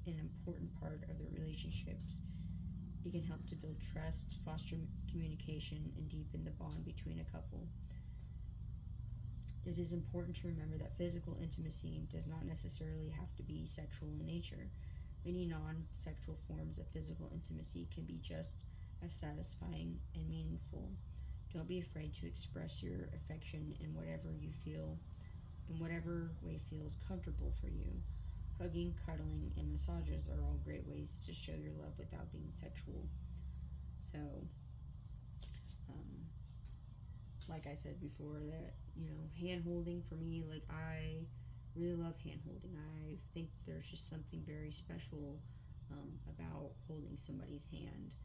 an important part of their relationships. It can help to build trust, foster communication, and deepen the bond between a couple. It is important to remember that physical intimacy does not necessarily have to be sexual in nature. Many non-sexual forms of physical intimacy can be just as satisfying and meaningful. Don't be afraid to express your affection in whatever way feels comfortable for you. Hugging, cuddling, and massages are all great ways to show your love without being sexual. So, like I said before, that, hand holding for me, like, I really love hand holding. I think there's just something very special about holding somebody's hand.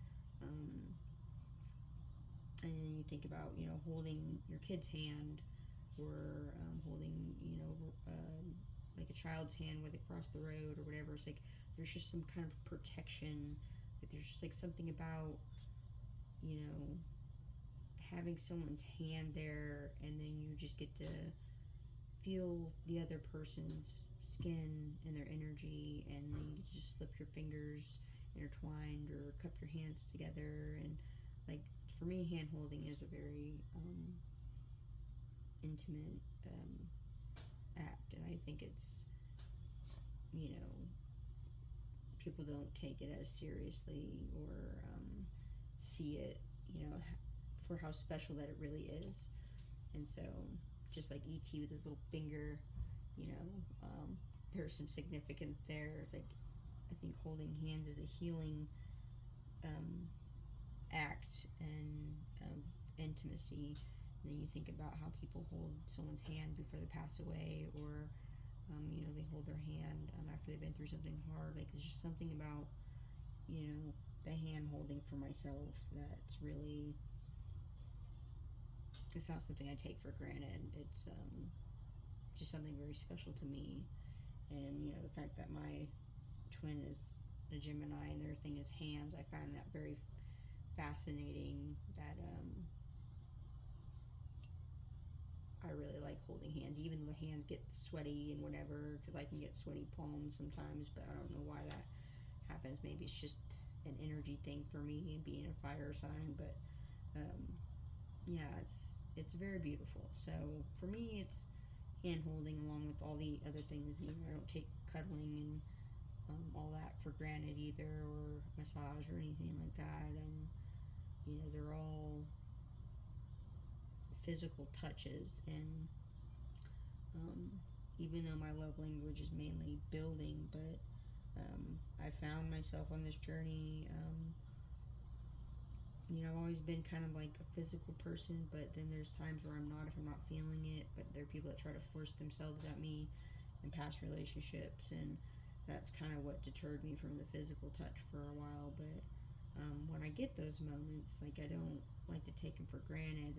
And then you think about, holding your kid's hand, or holding, like a child's hand with across the road or whatever. It's like there's just some kind of protection. But there's just like something about, having someone's hand there, and then you just get to feel the other person's skin and their energy, and then you get to just slip your fingers intertwined or cup your hands together. And like, for me, hand holding is a very intimate act, and I think it's, people don't take it as seriously, or see it, for how special that it really is. And so, just like E.T. with his little finger, there's some significance there. It's like, I think holding hands is a healing act and intimacy. And then you think about how people hold someone's hand before they pass away, or they hold their hand after they've been through something hard. Like, there's just something about, the hand holding for myself that's really, it's not something I take for granted. It's just something very special to me. And the fact that my twin is a Gemini and their thing is hands, I find that very fascinating. That I really like holding hands, even though the hands get sweaty and whatever, because I can get sweaty palms sometimes, but I don't know why that happens. Maybe it's just an energy thing for me and being a fire sign. But yeah, it's very beautiful. So for me, it's hand holding, along with all the other things. I don't take cuddling and all that for granted either, or massage or anything like that. And they're all physical touches. And even though my love language is mainly building, but I found myself on this journey. I've always been kind of like a physical person, but then there's times where I'm not, if I'm not feeling it. But there are people that try to force themselves at me in past relationships, and that's kind of what deterred me from the physical touch for a while. But when I get those moments, like, I don't like to take them for granted.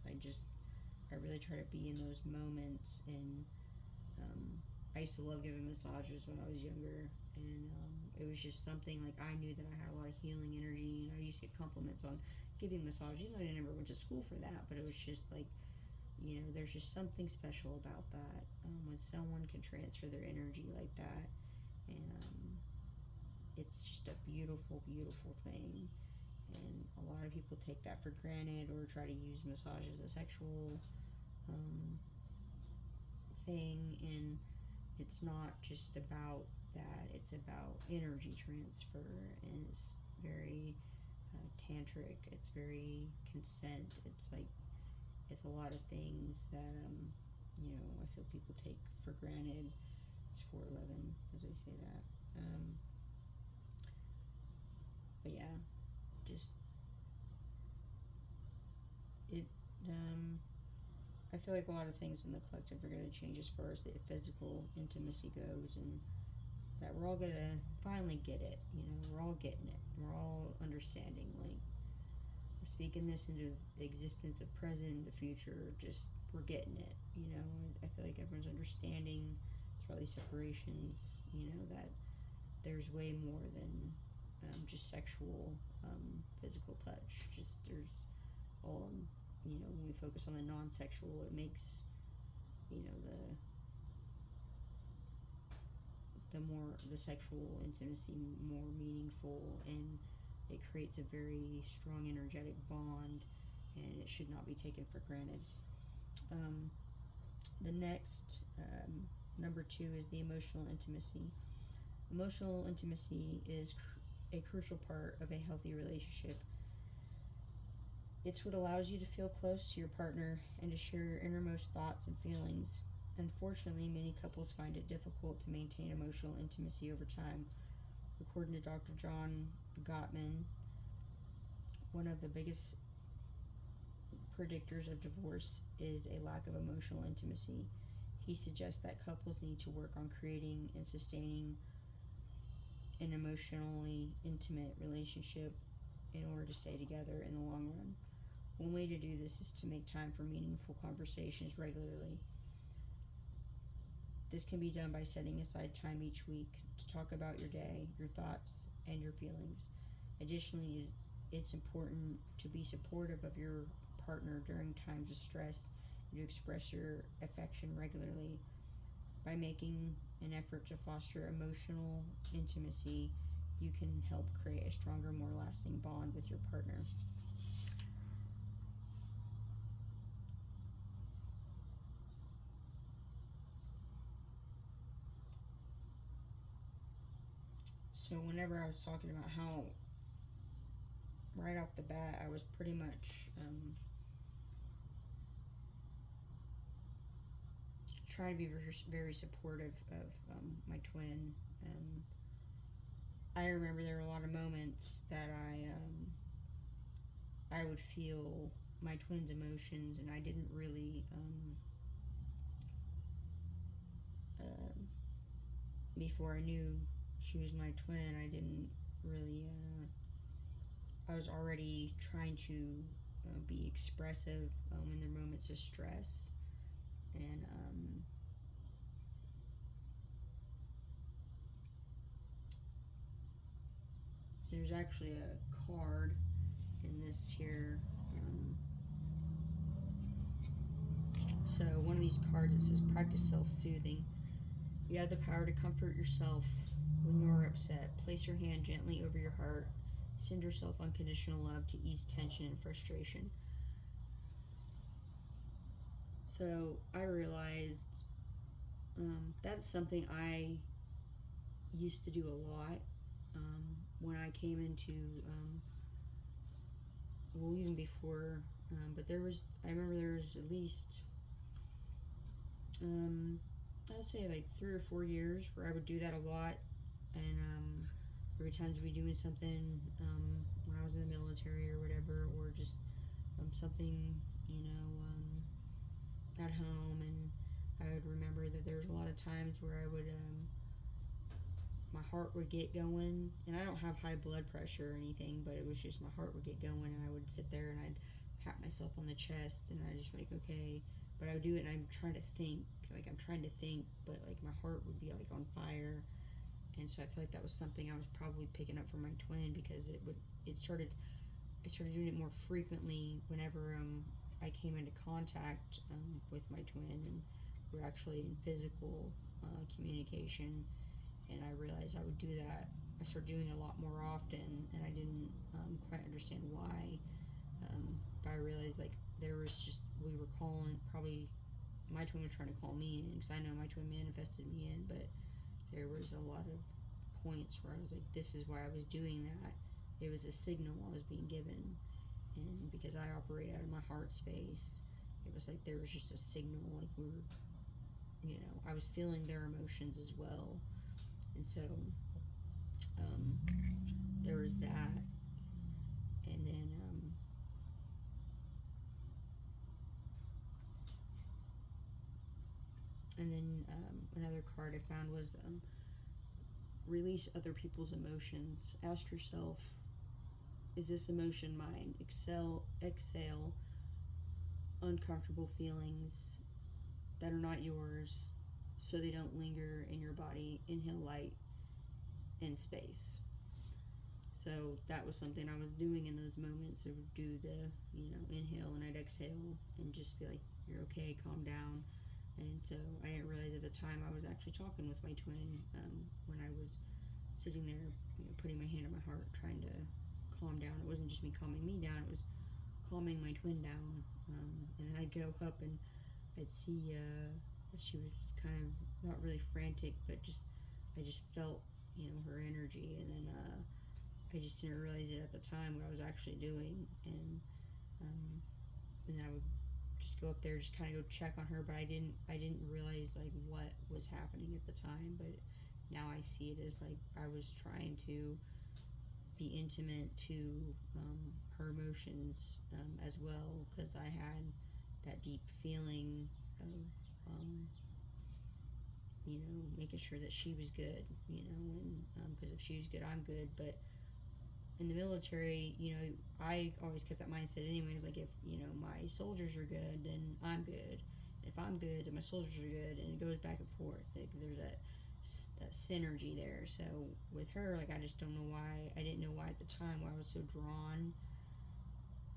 I really try to be in those moments. And I used to love giving massages when I was younger, and it was just something, like, I knew that I had a lot of healing energy, and I used to get compliments on giving massages. I never went to school for that, but it was just like, there's just something special about that, when someone can transfer their energy like that. And it's just a beautiful, beautiful thing. And a lot of people take that for granted, or try to use massage as a sexual thing. And it's not just about that. It's about energy transfer, and it's very tantric. It's very consent. It's like, it's a lot of things that I feel people take for granted. It's 411 as I say that. But yeah, just it. I feel like a lot of things in the collective are going to change as far as the physical intimacy goes, and that we're all going to finally get it. We're all getting it. We're all understanding. Like, I'm speaking this into the existence of present, the future. Just, we're getting it. I feel like everyone's understanding through all these separations, that there's way more than just sexual, physical touch. Just, there's all, when we focus on the non-sexual, it makes, the sexual intimacy more meaningful, and it creates a very strong energetic bond, and it should not be taken for granted. The next, number 2, is the emotional intimacy. Emotional intimacy is a crucial part of a healthy relationship. It's what allows you to feel close to your partner and to share your innermost thoughts and feelings. Unfortunately, many couples find it difficult to maintain emotional intimacy over time. According to Dr. John Gottman, one of the biggest predictors of divorce is a lack of emotional intimacy. He suggests that couples need to work on creating and sustaining an emotionally intimate relationship in order to stay together in the long run. One way to do this is to make time for meaningful conversations regularly. This can be done by setting aside time each week to talk about your day, your thoughts, and your feelings. Additionally, it's important to be supportive of your partner during times of stress and to express your affection regularly. By making an effort to foster emotional intimacy, you can help create a stronger, more lasting bond with your partner. So whenever I was talking about how right off the bat I was pretty much trying to be very supportive of my twin. I remember there were a lot of moments that I would feel my twin's emotions, and I didn't really before I knew she was my twin. I didn't really. I was already trying to be expressive in their moments of stress, and there's actually a card in this here. So one of these cards, it says practice self-soothing. You have the power to comfort yourself when you are upset. Place your hand gently over your heart. Send yourself unconditional love to ease tension and frustration. So I realized that's something I used to do a lot when I came into, well, even before, but I remember there was at least, I'd say like 3 or 4 years where I would do that a lot, and every time to be doing something when I was in the military or whatever, or just something, at home, and I would remember that there was a lot of times where I would, my heart would get going, and I don't have high blood pressure or anything, but it was just my heart would get going, and I would sit there and I'd pat myself on the chest, and I'd just be like, okay, but I would do it, and I'm trying to think, but like my heart would be like on fire, and so I feel like that was something I was probably picking up from my twin, because I started doing it more frequently whenever I came into contact with my twin, and we're actually in physical communication, and I realized I would do that. I started doing it a lot more often, and I didn't quite understand why, but I realized like we were calling, probably my twin was trying to call me in, because I know my twin manifested me in, but there was a lot of points where I was like, this is why I was doing that. It was a signal I was being given, and because I operate out of my heart space, it was like there was just a signal, like we were, I was feeling their emotions as well, and so there was that, and then another card I found was release other people's emotions. Ask yourself, is this emotion mine? Exhale uncomfortable feelings that are not yours, so they don't linger in your body. Inhale light and space. So that was something I was doing in those moments. I would do the, inhale, and I'd exhale and just be like, you're okay, calm down. And so I didn't realize at the time I was actually talking with my twin when I was sitting there, putting my hand on my heart, trying to calm down. It wasn't just me calming me down, it was calming my twin down. And then I'd go up and I'd see that she was kind of not really frantic, but I just felt, her energy. And then I just didn't realize it at the time what I was actually doing. And then I would just go up there, just kind of go check on her, but I didn't realize like what was happening at the time. But now I see it as like I was trying to be intimate to her emotions as well, because I had that deep feeling of you know, making sure that she was good, you know, and because if she was good, I'm good. But in the military, you know, I always kept that mindset anyways, like if, you know, my soldiers are good, then I'm good. If I'm good, then my soldiers are good, and it goes back and forth. Like there's that synergy there. So with her, like I just don't know why, I didn't know why at the time why I was so drawn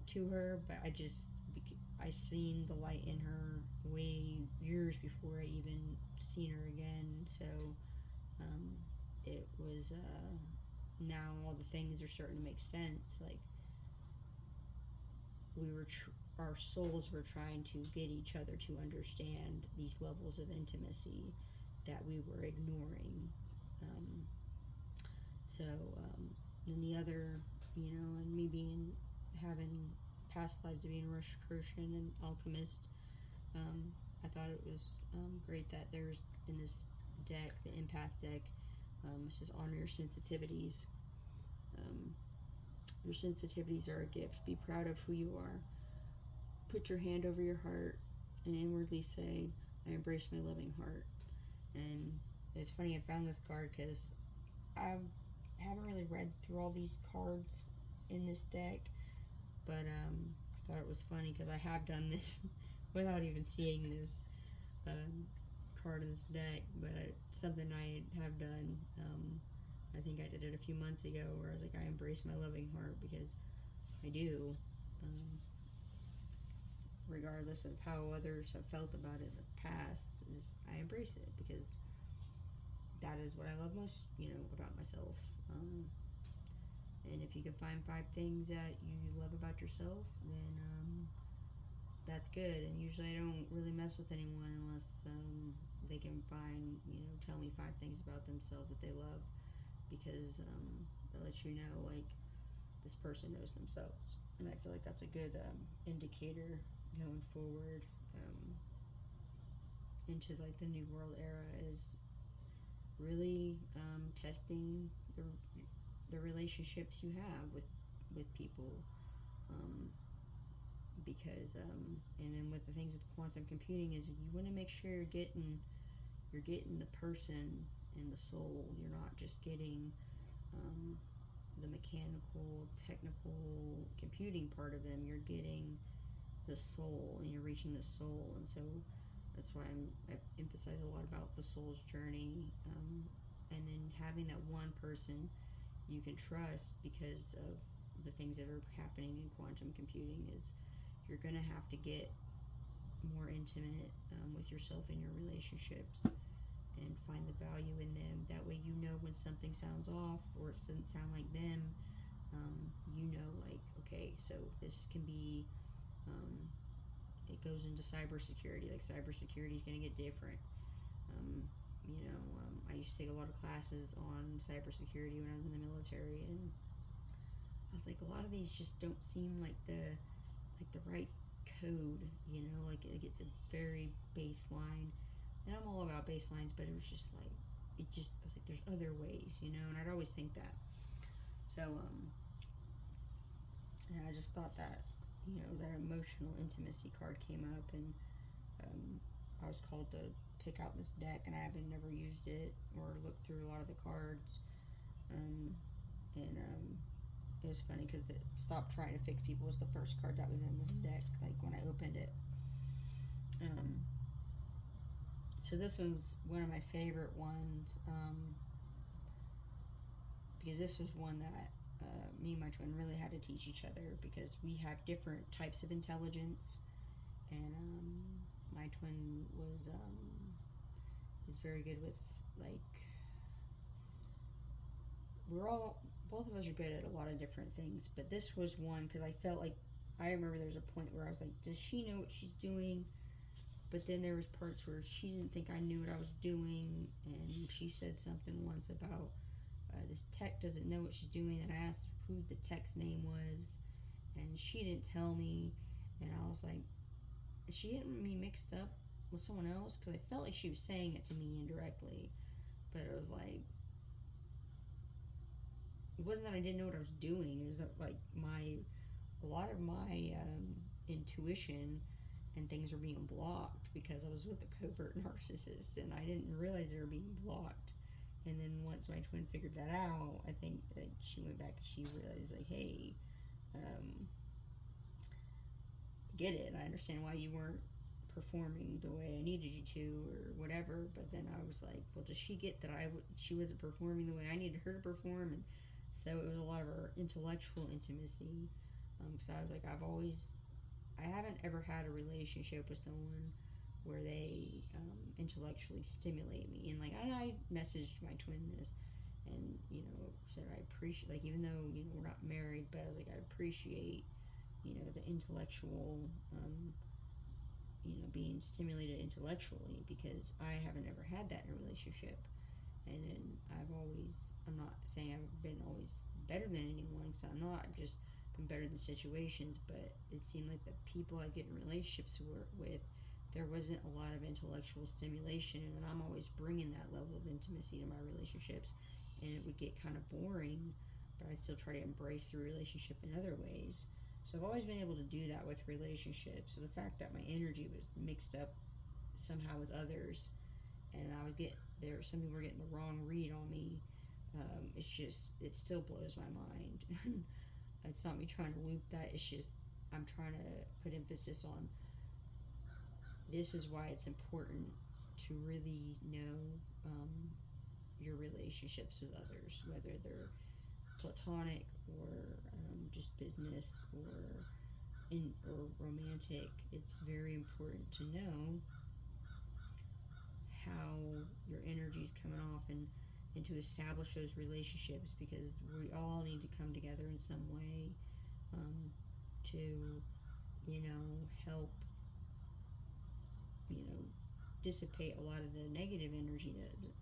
to her, but I seen the light in her way years before I even seen her again. So it was now all the things are starting to make sense. Like our souls were trying to get each other to understand these levels of intimacy that we were ignoring. Um, so then the other, you know, and me having past lives of being a Rosicrucian and alchemist, I thought it was great that there's in this deck, the empath deck, it says honor your sensitivities. Your sensitivities are a gift. Be proud of who you are. Put your hand over your heart and inwardly say, I embrace my loving heart. And it's funny, I found this card because I haven't really read through all these cards in this deck, but I thought it was funny because I have done this without even seeing this card in this deck, but it's something I have done. I think I did it a few months ago where I was like, I embrace my loving heart because I do. Regardless of how others have felt about it in the past, I embrace it because that is what I love most, you know, about myself. And if you can find 5 things that you love about yourself, then that's good. And usually I don't really mess with anyone unless they can find, you know, tell me 5 things about themselves that they love, because that lets you know, like, this person knows themselves. And I feel like that's a good indicator going forward into like the new world era, is really testing the relationships you have with people, because and then with the things with quantum computing is you want to make sure you're getting the person and the soul. You're not just getting the mechanical, technical, computing part of them. You're getting the soul, and you're reaching the soul. And so that's why I emphasize a lot about the soul's journey, and then having that one person you can trust, because of the things that are happening in quantum computing is you're going to have to get more intimate with yourself and your relationships and find the value in them. That way you know when something sounds off or it doesn't sound like them. You know, like, okay, so this can be it goes into cybersecurity. Like cybersecurity is going to get different. I used to take a lot of classes on cybersecurity when I was in the military, and I was like, a lot of these just don't seem like the right code, you know, like it's a very baseline, and I'm all about baselines, but it was just like, I was like, there's other ways, you know, and I'd always think that. So, and I just thought that, you know, that emotional intimacy card came up, and I was called to pick out this deck, and I haven't never used it or looked through a lot of the cards, and it was funny because the Stop Trying to Fix People was the first card that was in this deck, like when I opened it. So this was one of my favorite ones, because this was one that me and my twin really had to teach each other, because we have different types of intelligence, and my twin is very good with, like, both of us are good at a lot of different things, but this was one because I felt like, I remember there was a point where I was like, does she know what she's doing? But then there was parts where she didn't think I knew what I was doing, and she said something once about this tech doesn't know what she's doing, and I asked who the tech's name was, and she didn't tell me, and I was like, is she getting me mixed up with someone else? Because I felt like she was saying it to me indirectly, but it was like, it wasn't that I didn't know what I was doing. It was that like a lot of my intuition and things were being blocked because I was with a covert narcissist, and I didn't realize they were being blocked. And then once my twin figured that out, I think that she went back and she realized, like, hey, um, get it. I understand why you weren't performing the way I needed you to, or whatever. But then I was like, well, does she get that she wasn't performing the way I needed her to perform? And so it was a lot of our intellectual intimacy. Because I was like, I haven't ever had a relationship with someone where they intellectually stimulate me. And like, I messaged my twin this, and said I appreciate, like, even though we're not married, but I was like, I appreciate the intellectual, being stimulated intellectually, because I haven't ever had that in a relationship. And then I'm not saying I've been always better than anyone, because I'm not. I've just been better than situations, but it seemed like the people I get in relationships with, there wasn't a lot of intellectual stimulation, and I'm always bringing that level of intimacy to my relationships, and it would get kind of boring, but I still try to embrace the relationship in other ways. So I've always been able to do that with relationships. So the fact that my energy was mixed up somehow with others, and I would get there, some people were getting the wrong read on me. It still blows my mind. It's not me trying to loop that. It's just I'm trying to put emphasis on, this is why it's important to really know your relationships with others, whether they're platonic or just business or romantic. It's very important to know how your energy is coming off, and to establish those relationships, because we all need to come together in some way to help dissipate a lot of the negative energy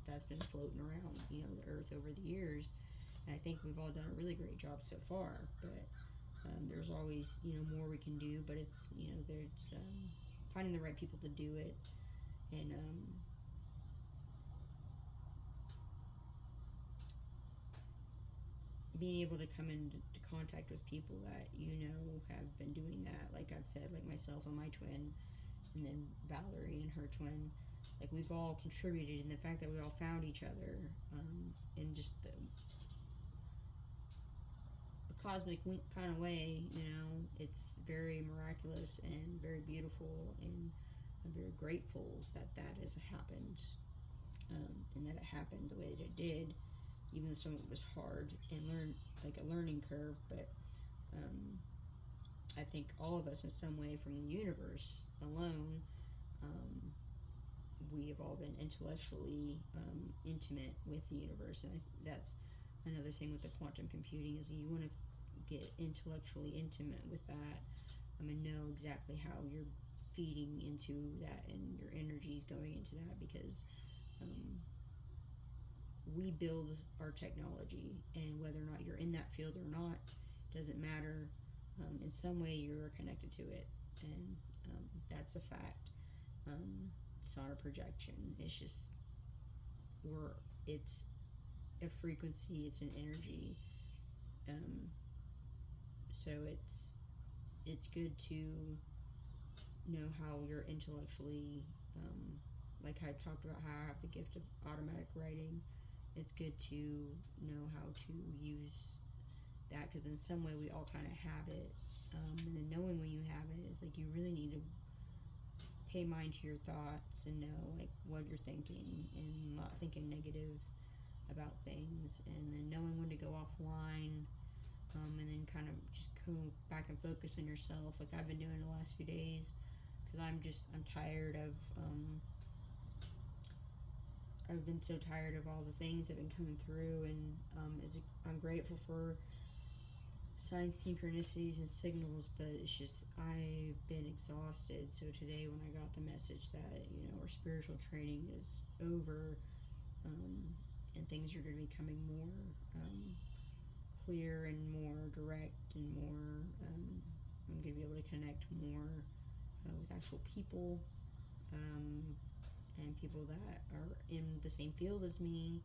that's been floating around the earth over the years. And I think we've all done a really great job so far, but there's always more we can do. But it's there's finding the right people to do it, and being able to come into contact with people that have been doing that. Like I've said, like myself and my twin, and then Valerie and her twin. Like, we've all contributed, and the fact that we all found each other in just the cosmic kind of way, it's very miraculous and very beautiful, and I'm very grateful that has happened, and that it happened the way that it did, even though some of it was hard and like a learning curve. But I think all of us, in some way, from the universe alone, we have all been intellectually intimate with the universe. And that's another thing with the quantum computing, is you want to get intellectually intimate with that, and know exactly how you're feeding into that, and your energy is going into that, because we build our technology, and whether or not you're in that field or not doesn't matter. In some way you're connected to it, and that's a fact. It's not a projection. It's just it's a frequency. It's an energy. So it's good to know how you're intellectually, like I talked about how I have the gift of automatic writing. It's good to know how to use that, because in some way we all kind of have it, and then knowing when you have it is like, you really need to pay mind to your thoughts and know like what you're thinking, and not thinking negative about things, and then knowing when to go offline, and then kind of just go back and focus on yourself, like I've been doing the last few days, because I'm tired of I've been so tired of all the things that have been coming through, and I'm grateful for signs, synchronicities, and signals, but it's just I've been exhausted. So today, when I got the message that our spiritual training is over, and things are going to be becoming more clear and more direct, and more I'm going to be able to connect more with actual people, and people that are in the same field as me,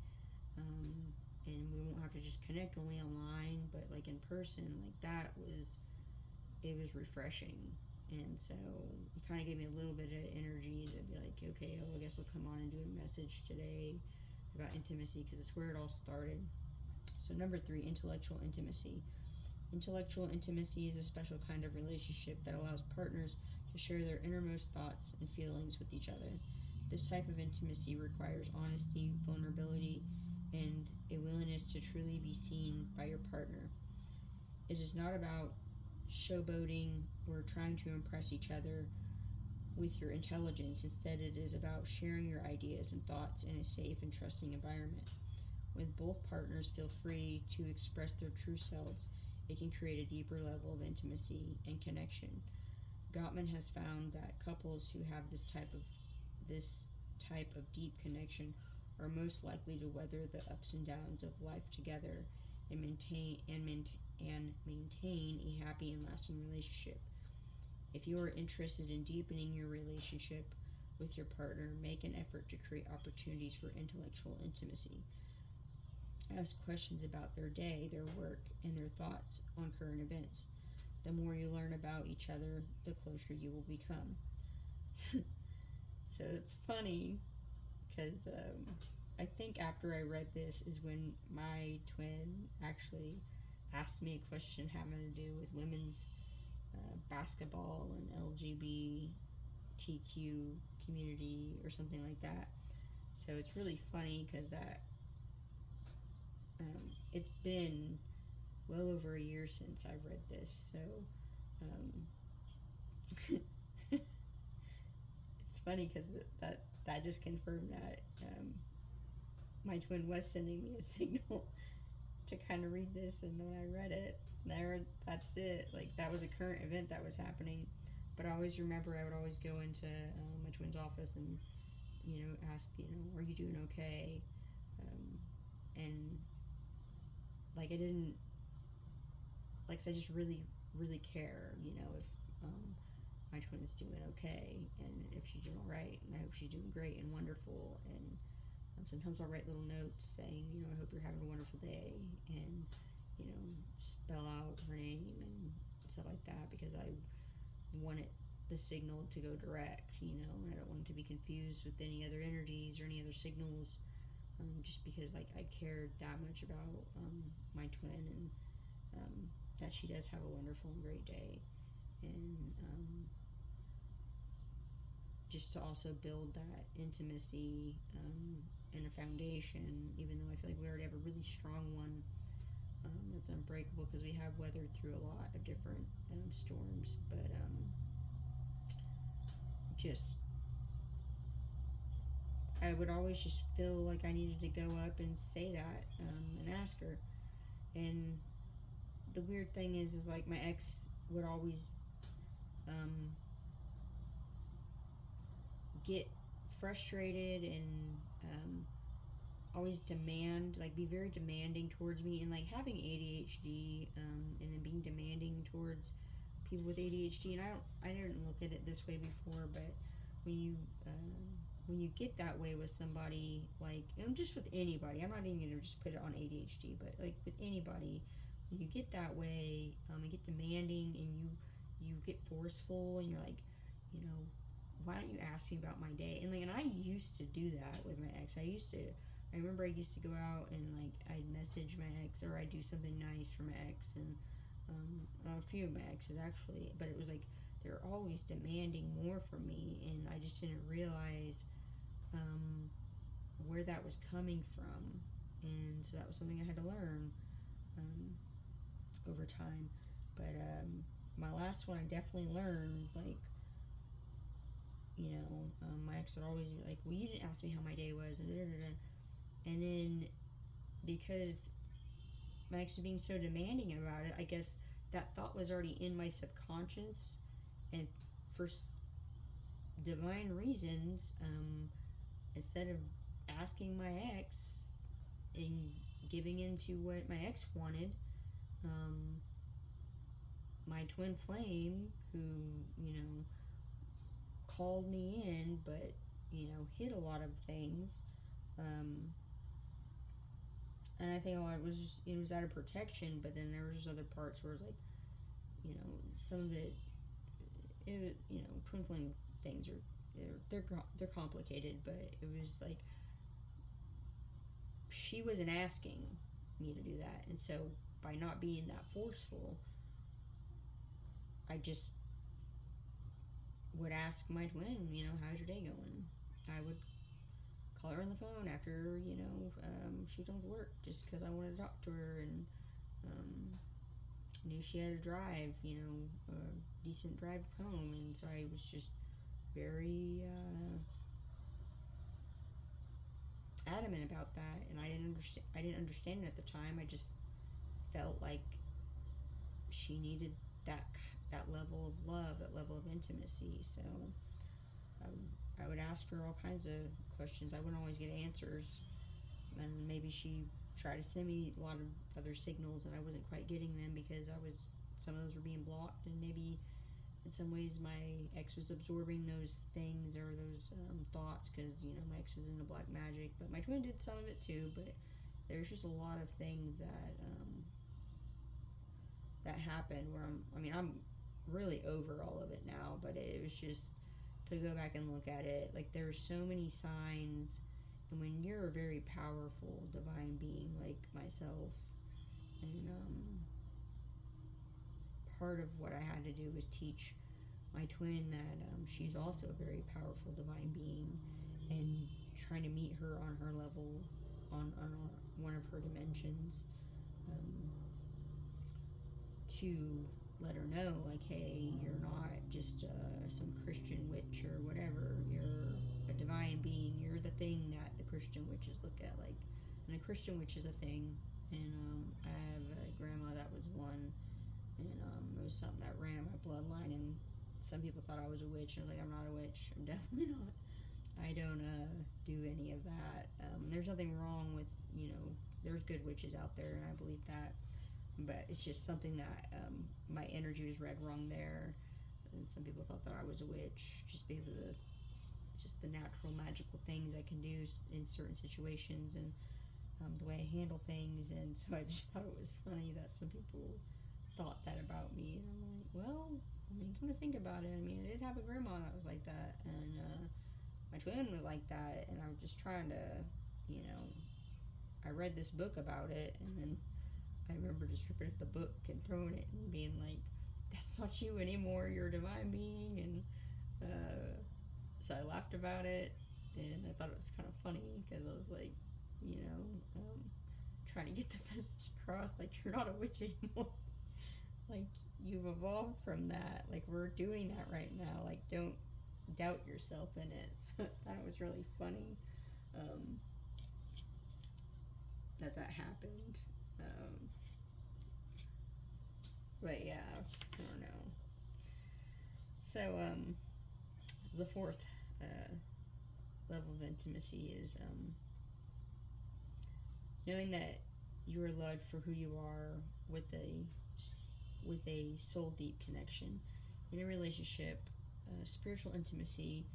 and we won't have to just connect only online, but like in person. Like that was, it was refreshing. And so it kind of gave me a little bit of energy to be like, okay, I guess I'll come on and do a message today about intimacy, because it's where it all started. So number 3, intellectual intimacy. Intellectual intimacy is a special kind of relationship that allows partners to share their innermost thoughts and feelings with each other. This type of intimacy requires honesty, vulnerability, and a willingness to truly be seen by your partner. It is not about showboating or trying to impress each other with your intelligence. Instead, it is about sharing your ideas and thoughts in a safe and trusting environment. When both partners feel free to express their true selves, it can create a deeper level of intimacy and connection. Gottman has found that couples who have this type of deep connection are most likely to weather the ups and downs of life together and maintain a happy and lasting relationship. If you are interested in deepening your relationship with your partner, make an effort to create opportunities for intellectual intimacy. Ask questions about their day, their work, and their thoughts on current events. The more you learn about each other, the closer you will become. So it's funny because I think after I read this is when my twin actually asked me a question having to do with women's basketball and LGBTQ community or something like that. So it's really funny because that it's been well over a year since I've read this. So it's funny because that just confirmed that my twin was sending me a signal to kind of read this, and when I read it, that's it. Like that was a current event that was happening. But I always remember I would always go into my twin's office and ask, are you doing okay? And like I didn't, like, so I just really, really care, if my twin is doing okay, and if she's doing all right, and I hope she's doing great and wonderful. And sometimes I'll write little notes saying, I hope you're having a wonderful day, and spell out her name and stuff like that, because I want the signal to go direct, and I don't want it to be confused with any other energies or any other signals, just because like I cared that much about my twin, and that she does have a wonderful and great day, and just to also build that intimacy and a foundation, even though I feel like we already have a really strong one that's unbreakable, because we have weathered through a lot of different storms, but I would always just feel like I needed to go up and say that and ask her. And the weird thing is like my ex would always get frustrated and always demand, like be very demanding towards me, and like having ADHD and then being demanding towards people with ADHD. And I didn't look at it this way before, but when you get that way with somebody, like, and just with anybody, I'm not even gonna just put it on ADHD, but like with anybody, when you get that way and get demanding, and you get forceful, and you're like, why don't you ask me about my day? And like, and I used to do that with my ex. I remember I used to go out and like I'd message my ex, or I'd do something nice for my ex, and a few of my exes actually, but it was like they're always demanding more from me, and I just didn't realize where that was coming from, and so that was something I had to learn over time. But my last one, I definitely learned, like, my ex would always be like, well, you didn't ask me how my day was, and and then because my ex was being so demanding about it, I guess that thought was already in my subconscious, and for divine reasons, instead of asking my ex and giving into what my ex wanted, my twin flame, who called me in, but hid a lot of things, and I think a lot of it was just, it was out of protection, but then there was just other parts where it was like, you know, some of it, you know, twin flame things are, they're complicated, but it was like, she wasn't asking me to do that, and so by not being that forceful, I just would ask my twin, you know, how's your day going? I would call her on the phone after, you know, she was done with work, just because I wanted to talk to her, and knew she had a drive, you know, a decent drive home, and so I was just very adamant about that, and I didn't understand it at the time. I just felt like she needed that level of love, that level of intimacy. So I would ask her all kinds of questions. I wouldn't always get answers, and maybe she tried to send me a lot of other signals, and I wasn't quite getting them because some of those were being blocked, and maybe in some ways my ex was absorbing those things or those thoughts, because, you know, my ex was into black magic, but my twin did some of it too. But there's just a lot of things that happened where I'm really over all of it now, but it was just to go back and look at it, like, there's so many signs, and when you're a very powerful divine being like myself, and part of what I had to do was teach my twin that she's also a very powerful divine being, and trying to meet her on her level, on one of her dimensions, to let her know, like, hey, you're not just some Christian witch or whatever. You're a divine being. You're the thing that the Christian witches look at, like, and a Christian witch is a thing. And I have a grandma that was one, and it was something that ran in my bloodline. And some people thought I was a witch, and I was like, I'm not a witch. I'm definitely not. I don't do any of that. There's nothing wrong with, you know, there's good witches out there, and I believe that. But it's just something that my energy was read wrong there, and some people thought that I was a witch just because of the natural magical things I can do in certain situations, and the way I handle things. And so I just thought it was funny that some people thought that about me, and I'm like, well, I mean, come to think about it, I mean, I did have a grandma that was like that, and my twin was like that, and I was just trying to, you know, I read this book about it, and then I remember just ripping up the book and throwing it and being like, that's not you anymore, you're a divine being. And so I laughed about it, and I thought it was kind of funny, because I was like, you know, trying to get the message across, like, you're not a witch anymore. Like, you've evolved from that. Like, we're doing that right now. Like, don't doubt yourself in it. So that was really funny that happened. But yeah, I don't know. So the fourth level of intimacy is knowing that you are loved for who you are, with a soul deep connection in a relationship. Spiritual intimacy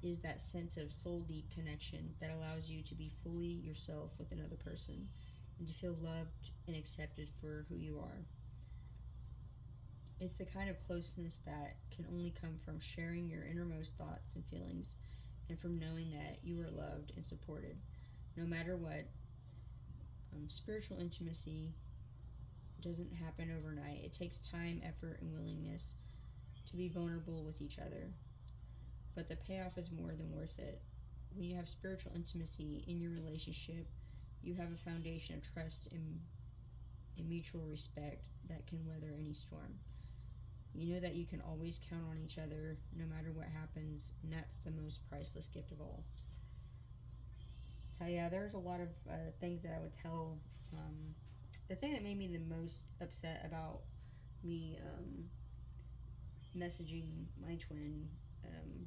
is that sense of soul deep connection that allows you to be fully yourself with another person, and to feel loved and accepted for who you are. It's the kind of closeness that can only come from sharing your innermost thoughts and feelings, and from knowing that you are loved and supported no matter what. Spiritual intimacy doesn't happen overnight. It takes time, effort, and willingness to be vulnerable with each other. But the payoff is more than worth it. When you have spiritual intimacy in your relationship, you have a foundation of trust and mutual respect that can weather any storm. You know that you can always count on each other no matter what happens, and that's the most priceless gift of all. So yeah, there's a lot of things that I would tell. The thing that made me the most upset about me messaging my twin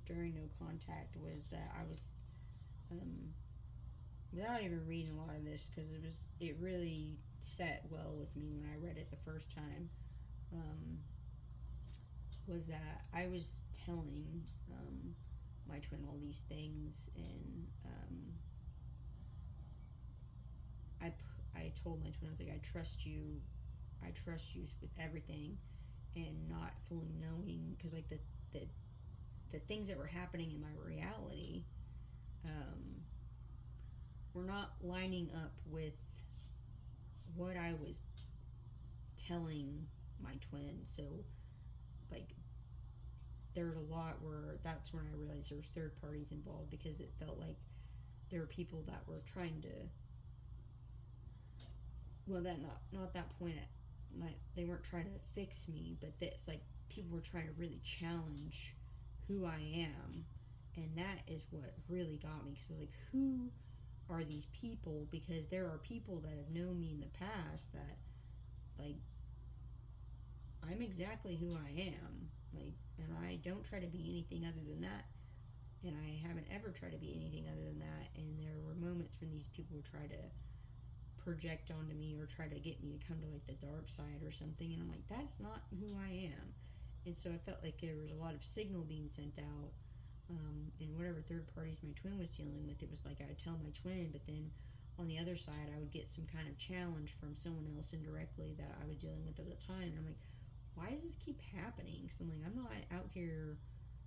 during no contact was that I was, without even reading a lot of this, because it really sat well with me when I read it the first time, was that I was telling my twin all these things, and I told my twin, I was like, I trust you with everything, and not fully knowing, because like the things that were happening in my reality were not lining up with what I was telling my twin. So like there was a lot where that's when I realized there was third parties involved, because it felt like there were people that were trying to, well, that not that point they weren't trying to fix me, but it's like people were trying to really challenge who I am. And that is what really got me, because I was like, who are these people? Because there are people that have known me in the past that, like, I'm exactly who I am, like, and I don't try to be anything other than that, and I haven't ever tried to be anything other than that. And there were moments when these people would try to project onto me or try to get me to come to like the dark side or something, and I'm like, that's not who I am. And so I felt like there was a lot of signal being sent out, and whatever third parties my twin was dealing with, it was like I would tell my twin, but then on the other side I would get some kind of challenge from someone else indirectly that I was dealing with at the time. And I'm like, why does this keep happening? Because I'm like, I'm not out here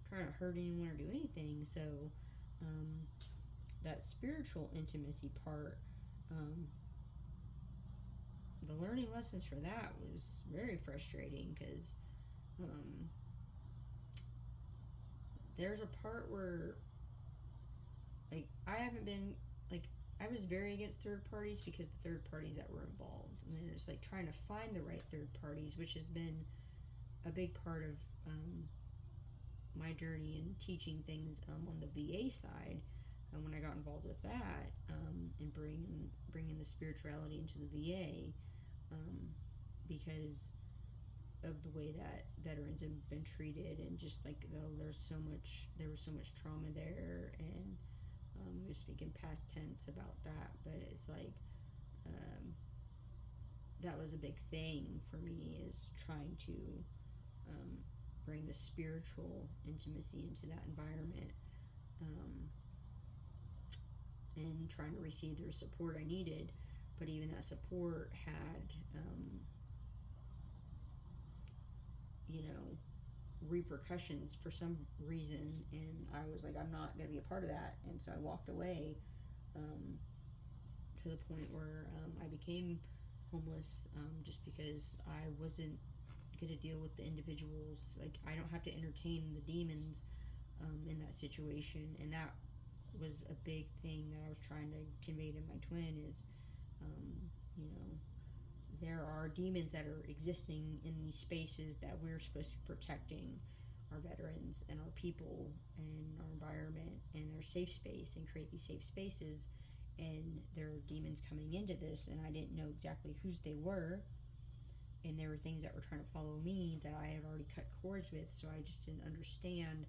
trying to hurt anyone or do anything. So that spiritual intimacy part, the learning lessons for that was very frustrating, because there's a part where, like, I haven't been, like, I was very against third parties because the third parties that were involved, and then it's like trying to find the right third parties, which has been a big part of my journey in teaching things on the VA side. When I got involved with that, and bringing the spirituality into the VA, because of the way that veterans have been treated, and just like there was so much trauma there. And we're speaking past tense about that, but it's like that was a big thing for me, is trying to bring the spiritual intimacy into that environment, and trying to receive the support I needed. But even that support had repercussions for some reason, and I was like, I'm not going to be a part of that. And so I walked away, to the point where I became homeless, just because I wasn't going to deal with the individuals. Like, I don't have to entertain the demons in that situation. And that was a big thing that I was trying to convey to my twin, is there are demons that are existing in these spaces that we're supposed to be protecting our veterans and our people and our environment and their safe space, and create these safe spaces. And there are demons coming into this, and I didn't know exactly whose they were. And there were things that were trying to follow me that I had already cut cords with, so I just didn't understand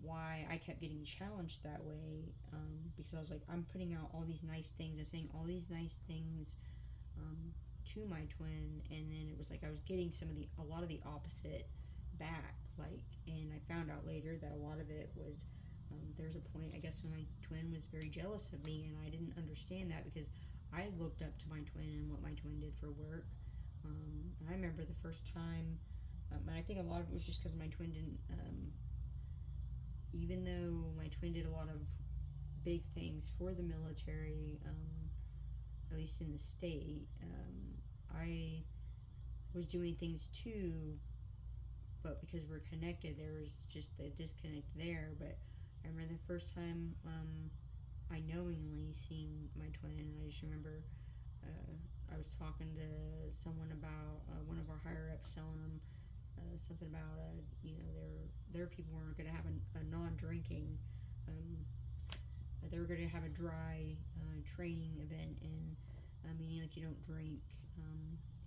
why I kept getting challenged that way, because I was like, I'm putting out all these nice things, I'm saying all these nice things to my twin, and then it was like I was getting a lot of the opposite back, like. And I found out later that a lot of it was, there's a point, I guess, when my twin was very jealous of me, and I didn't understand that, because I looked up to my twin and what my twin did for work. And I remember the first time, and I think a lot of it was just because my twin didn't, even though my twin did a lot of big things for the military, at least in the state, I was doing things too, but because we're connected, there was just a disconnect there. But I remember the first time I knowingly seen my twin, and I just remember I was talking to someone about one of our higher ups, telling them something about their people weren't going to have a non-drinking, they were going to have a dry training event, and meaning like you don't drink,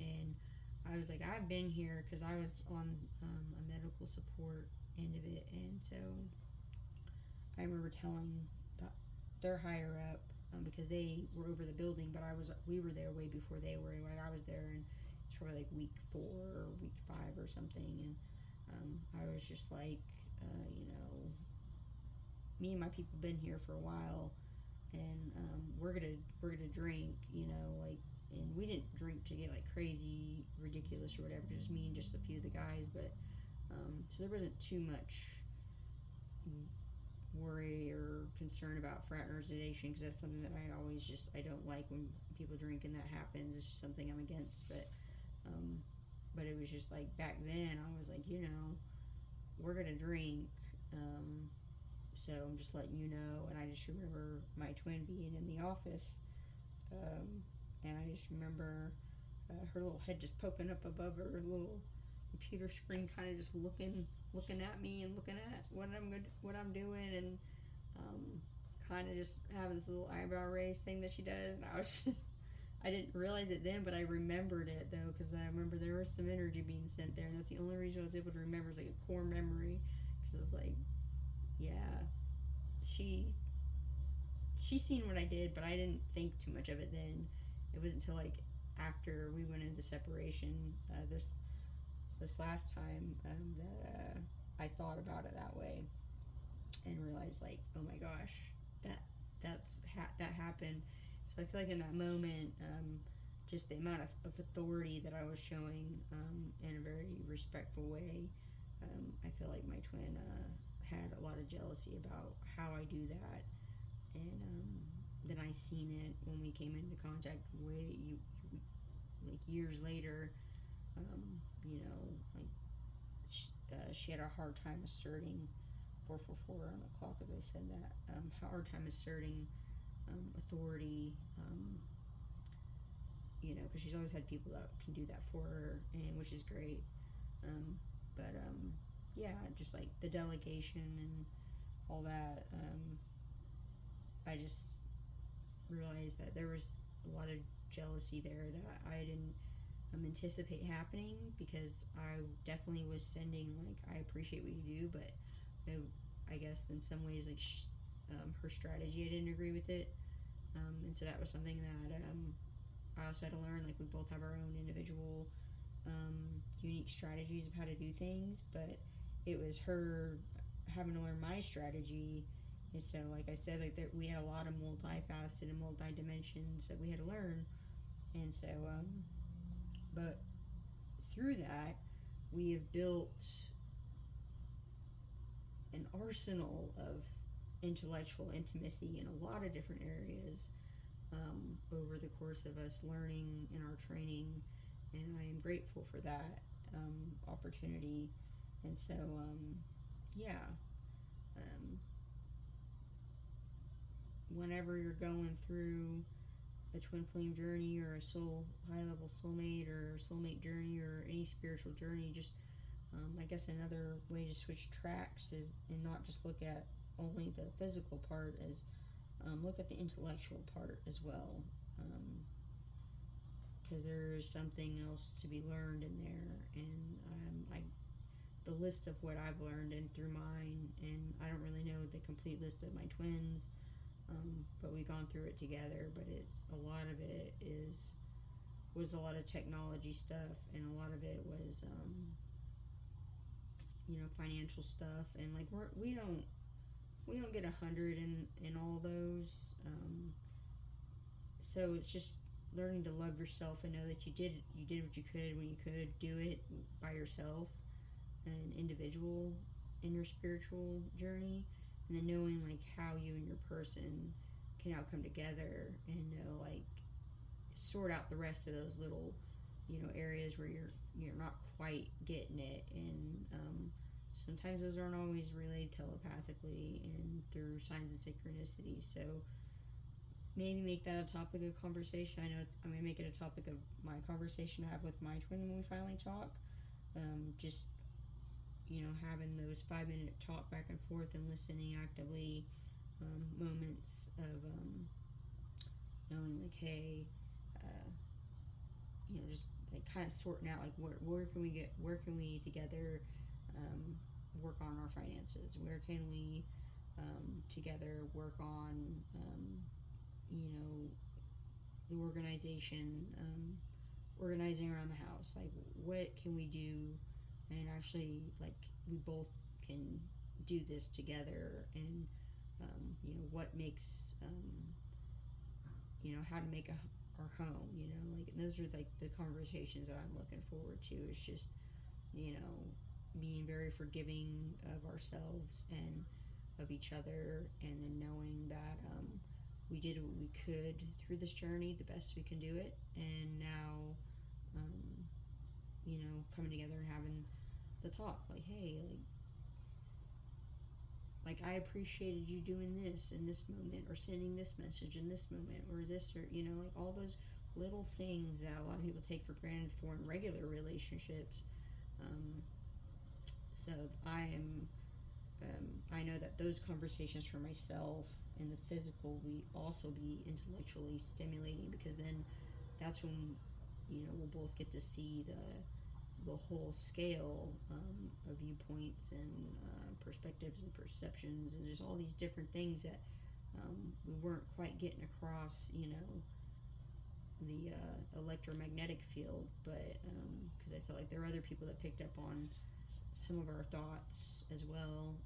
and I was like, I've been here because I was on a medical support end of it. And so I remember telling their higher up, because they were over the building, but we were there way before they were. Anyway, I was there, and it's probably like week 4 or week 5 or something, and I was just like, me and my people been here for a while, and we're gonna drink, like, and we didn't drink to get like crazy, ridiculous or whatever. Just me and just a few of the guys, but so there wasn't too much worry or concern about fraternization, because that's something that I don't like when people drink and that happens. It's just something I'm against. But it was just like back then I was like, we're gonna drink, so I'm just letting you know. And I just remember my twin being in the office, and I just remember her little head just poking up above her little computer screen, kind of just looking at me and looking at what I'm doing, and kind of just having this little eyebrow raise thing that she does. And I didn't realize it then, but I remembered it though, because I remember there was some energy being sent there, and that's the only reason I was able to remember. It's like a core memory, because I was like, yeah, she seen what I did, but I didn't think too much of it then. It wasn't until like after we went into separation, this last time, that I thought about it that way, and realized like, oh my gosh, that happened. So I feel like in that moment, just the amount of authority that I was showing, in a very respectful way, I feel like my twin had a lot of jealousy about how I do that. And then I seen it when we came into contact like years later. Like she had a hard time asserting 444 on the clock, as I said that, hard time asserting authority, because she's always had people that can do that for her, and which is great. But yeah, just like the delegation and all that, I just realized that there was a lot of jealousy there that I didn't anticipate happening, because I definitely was sending like, I appreciate what you do, but I guess in some ways, like her strategy, I didn't agree with it, and so that was something that I also had to learn. Like, we both have our own individual unique strategies of how to do things, but it was her having to learn my strategy. And so, like I said, like we had a lot of multifaceted and multi-dimensions that we had to learn. And so, but through that, we have built an arsenal of intellectual intimacy in a lot of different areas, over the course of us learning in our training, and I am grateful for that opportunity. And so, yeah, whenever you're going through a twin flame journey, or a high level soulmate, or soulmate journey, or any spiritual journey, just I guess another way to switch tracks is, and not just look at only the physical part, is look at the intellectual part as well, because there's something else to be learned in there. And the list of what I've learned and through mine, and I don't really know the complete list of my twins, but we've gone through it together. But it's a lot of it was a lot of technology stuff, and a lot of it was financial stuff, and like we don't get 100 in all those, so it's just learning to love yourself and know that you did what you could when you could do it by yourself, an individual in your spiritual journey, and then knowing like how you and your person can now come together and like sort out the rest of those little areas where you're not quite getting it. And sometimes those aren't always relayed telepathically and through signs and synchronicity. So maybe make that a topic of conversation. I know I'm going to make it a topic of my conversation I have with my twin when we finally talk. Just having those 5-minute talk back and forth and listening actively, moments of knowing like, hey, just like kind of sorting out like where can we together work on our finances, where can we together work on the organization, organizing around the house, like what can we do, and actually like we both can do this together, and what makes how to make our home, you know, like, and those are like the conversations that I'm looking forward to. It's just, you know, being very forgiving of ourselves and of each other, and then knowing that we did what we could through this journey, the best we can do it, and now, um, you know, coming together and having the talk, like, hey, like I appreciated you doing this in this moment, or sending this message in this moment, or this, or, you know, like all those little things that a lot of people take for granted for in regular relationships. Um, so I know that those conversations for myself in the physical will also be intellectually stimulating, because then that's when, you know, we'll both get to see the whole scale of viewpoints and perspectives and perceptions, and just all these different things that we weren't quite getting across, you know, the electromagnetic field, but because I felt like there were other people that picked up on some of our thoughts as well,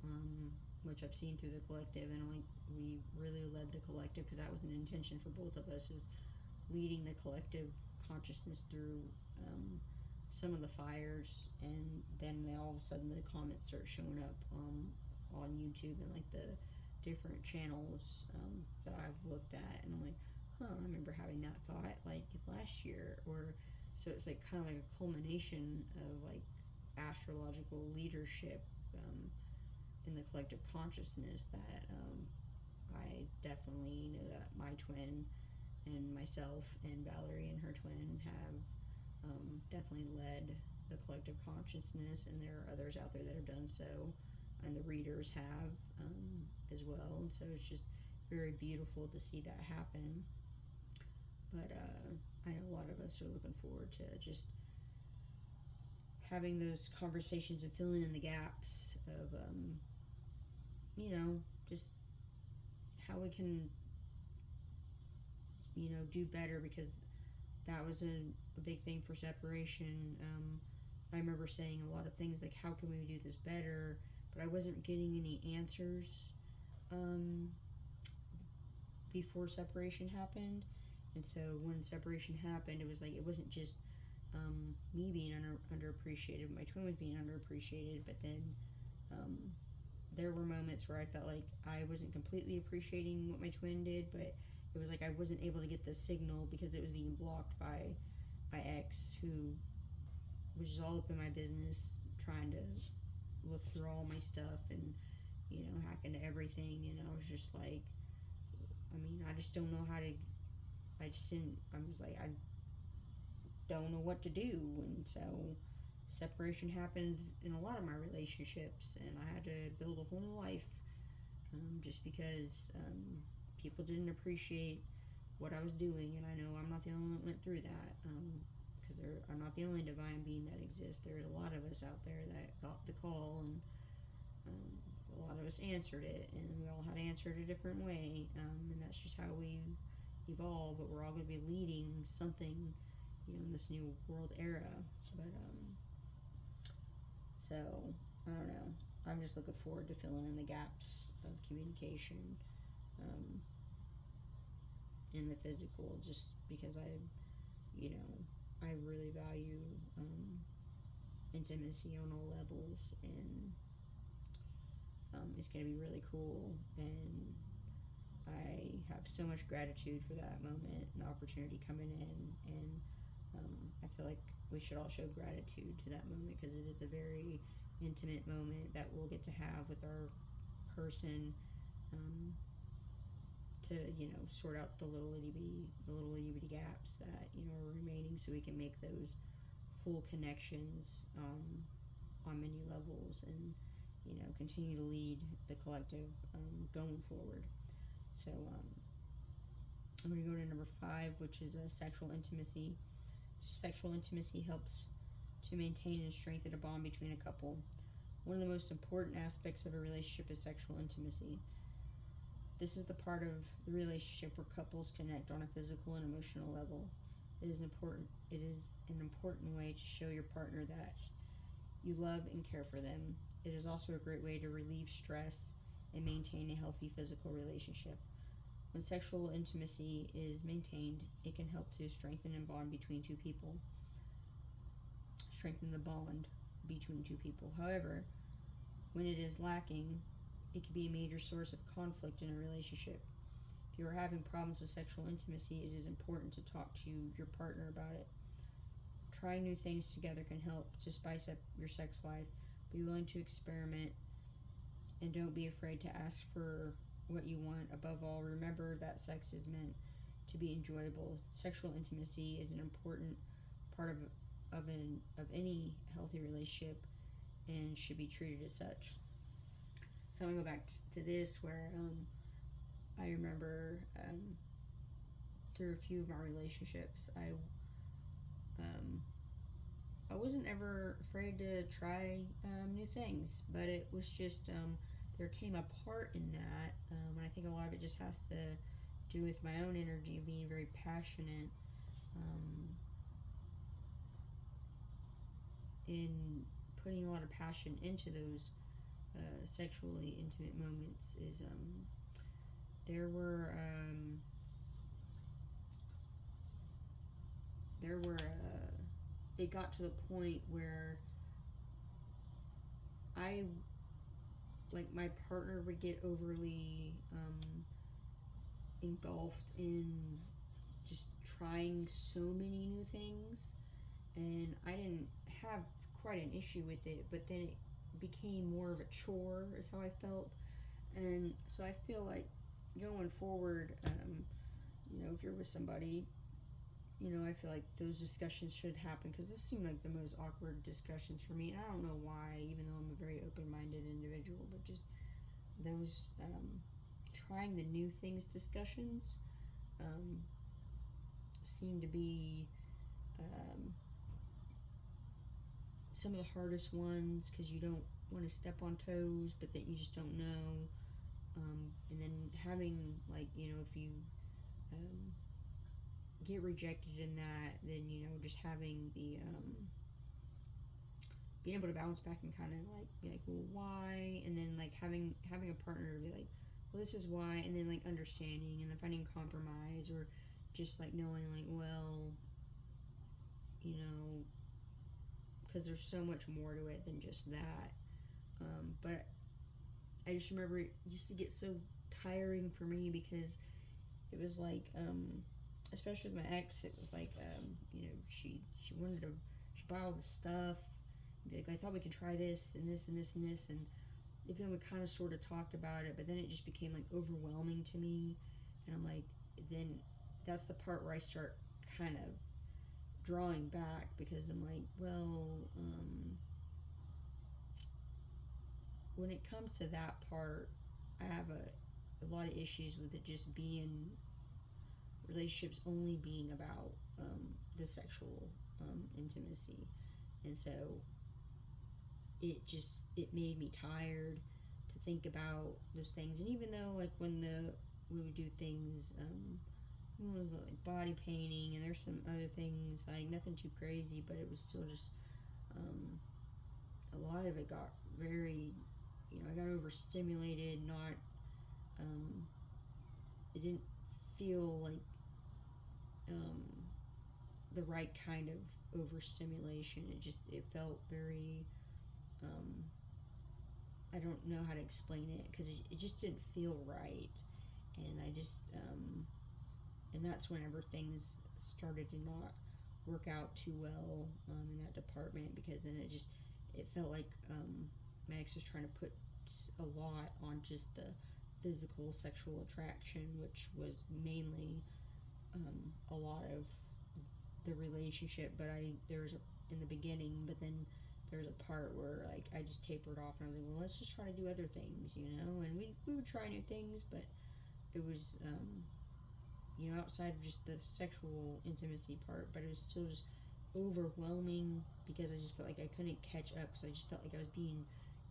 which I've seen through the collective, and like we really led the collective, because that was an intention for both of us, is leading the collective consciousness through some of the fires, and then all of a sudden the comments start showing up on YouTube and like the different channels that I've looked at, and I'm like, I remember having that thought like last year, or so it's like kind of like a culmination of like astrological leadership in the collective consciousness that I definitely know that my twin and myself and Valerie and her twin have definitely led the collective consciousness, and there are others out there that have done so, and the readers have as well, and so it's just very beautiful to see that happen. But I know a lot of us are looking forward to just having those conversations and filling in the gaps of you know, just how we can, you know, do better, because that was a big thing for separation. I remember saying a lot of things like, how can we do this better, but I wasn't getting any answers before separation happened. And so when separation happened, it was like, it wasn't just me being underappreciated, my twin was being underappreciated, but then there were moments where I felt like I wasn't completely appreciating what my twin did, but it was like I wasn't able to get the signal because it was being blocked by my ex, who was just all up in my business, trying to look through all my stuff and, you know, hack into everything. And I was just like, I mean, I just don't know how to, I just didn't, I was like, I don't know what to do. And so separation happened in a lot of my relationships, and I had to build a whole new life just because people didn't appreciate what I was doing. And I know I'm not the only one that went through that, because I'm not the only divine being that exists. There's a lot of us out there that got the call, and a lot of us answered it, and we all had to answer it a different way, and that's just how we evolve. But we're all going to be leading something, you know, in this new world era. But so I don't know, I'm just looking forward to filling in the gaps of communication in the physical, just because you know, I really value intimacy on all levels, and it's going to be really cool, and I have so much gratitude for that moment and opportunity coming in, and I feel like we should all show gratitude to that moment, because it is a very intimate moment that we'll get to have with our person, to, you know, sort out the little itty bitty gaps that, you know, are remaining, so we can make those full connections on many levels, and, you know, continue to lead the collective going forward. So I'm going to go to number 5, which is sexual intimacy. Sexual intimacy helps to maintain and strengthen a bond between a couple. One of the most important aspects of a relationship is sexual intimacy. This is the part of the relationship where couples connect on a physical and emotional level. It is important. It is an important way to show your partner that you love and care for them. It is also a great way to relieve stress and maintain a healthy physical relationship. When sexual intimacy is maintained, it can help to strengthen and bond between two people. Strengthen the bond between two people. However, when it is lacking, it can be a major source of conflict in a relationship. If you are having problems with sexual intimacy, it is important to talk to your partner about it. Trying new things together can help to spice up your sex life. Be willing to experiment and don't be afraid to ask for what you want. Above all, remember that sex is meant to be enjoyable. Sexual intimacy is an important part of any healthy relationship and should be treated as such. So I'm gonna go back to this where I remember through a few of my relationships, I wasn't ever afraid to try new things, but it was just there came a part in that, and I think a lot of it just has to do with my own energy, being very passionate in putting a lot of passion into those sexually intimate moments. Is there were it got to the point where my partner would get overly engulfed in just trying so many new things, and I didn't have quite an issue with it, but then it became more of a chore, is how I felt. And so I feel like going forward, if you're with somebody, I feel like those discussions should happen, because those seem like the most awkward discussions for me, and I don't know why, even though I'm a very open-minded individual, but just those trying the new things discussions seem to be some of the hardest ones, because you don't want to step on toes, but that you just don't know. And then having, if you get rejected in that, then just having the being able to bounce back and kind of be like, well, why? And then having a partner be like, well, this is why, and then understanding, and then finding compromise, or just knowing well, because there's so much more to it than just that. But I just remember it used to get so tiring for me, because it was especially with my ex, it was she wanted to, she buy all this stuff, and be like, I thought we could try this and this and this and this, and even though we kind of sort of talked about it, but then it just became overwhelming to me, and I'm then that's the part where I start kind of drawing back, because I'm when it comes to that part, I have a lot of issues with it just being relationships only being about the sexual intimacy, and so it made me tired to think about those things. And even though when we would do things, it was body painting, and there's some other things, nothing too crazy, but it was still just a lot of it got very, I got overstimulated. Not it didn't feel like the right kind of overstimulation. It felt very I don't know how to explain it, because it just didn't feel right, and I just and that's whenever things started to not work out too well in that department, because then it felt like my ex was trying to put a lot on just the physical sexual attraction, which was mainly a lot of the relationship. But there was in the beginning, but then there was a part where I just tapered off, and I was like, well, let's just try to do other things, and we would try new things, but it was outside of just the sexual intimacy part, but it was still just overwhelming, because I just felt like I couldn't catch up, because I just felt like I was being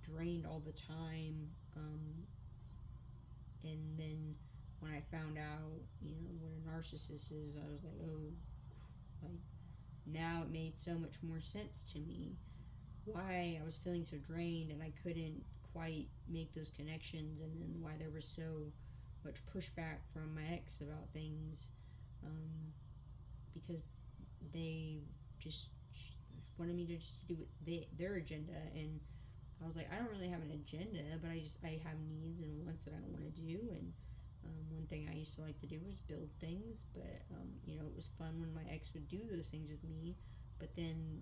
drained all the time. And then when I found out, what a narcissist is, I was like, oh, now it made so much more sense to me why I was feeling so drained, and I couldn't quite make those connections, and then why there was so much pushback from my ex about things, because they just wanted me to just do their agenda. And I was like, I don't really have an agenda, but I have needs and wants that I want to do. And one thing I used to like to do was build things, but you know, it was fun when my ex would do those things with me. But then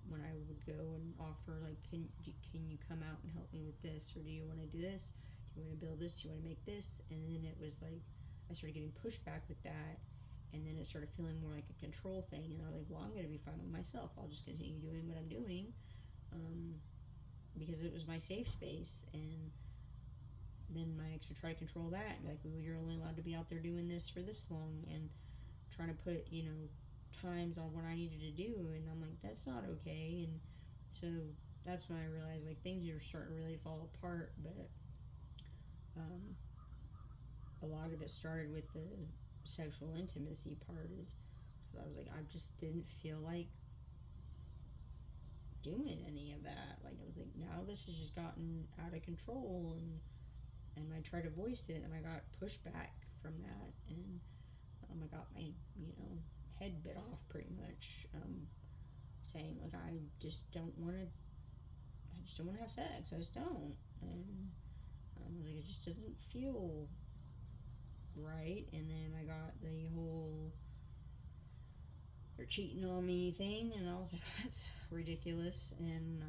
when I would go and offer, like, can you come out and help me with this, or do you want to do this? Do you want to build this? Do you want to make this? And then it was like I started getting pushback with that, and then it started feeling more like a control thing. And I was like, well, I'm going to be fine with myself. I'll just continue doing what I'm doing, because it was my safe space. And then my ex would try to control that and be like, well, you're only allowed to be out there doing this for this long, and trying to put, you know, times on what I needed to do. And I'm like, that's not okay. And so that's when I realized, like, things are starting to really fall apart. But a lot of it started with the sexual intimacy part, is because I was like, I just didn't feel like doing any of that. Like, I was like, now this has just gotten out of control. And I tried to voice it, and I got pushback from that. And I got my, you know, head bit off pretty much, saying, like, I just don't want to have sex. I just don't. And I was like, it just doesn't feel right. And then I got the whole they're cheating on me thing, and I was like, that's ridiculous. And I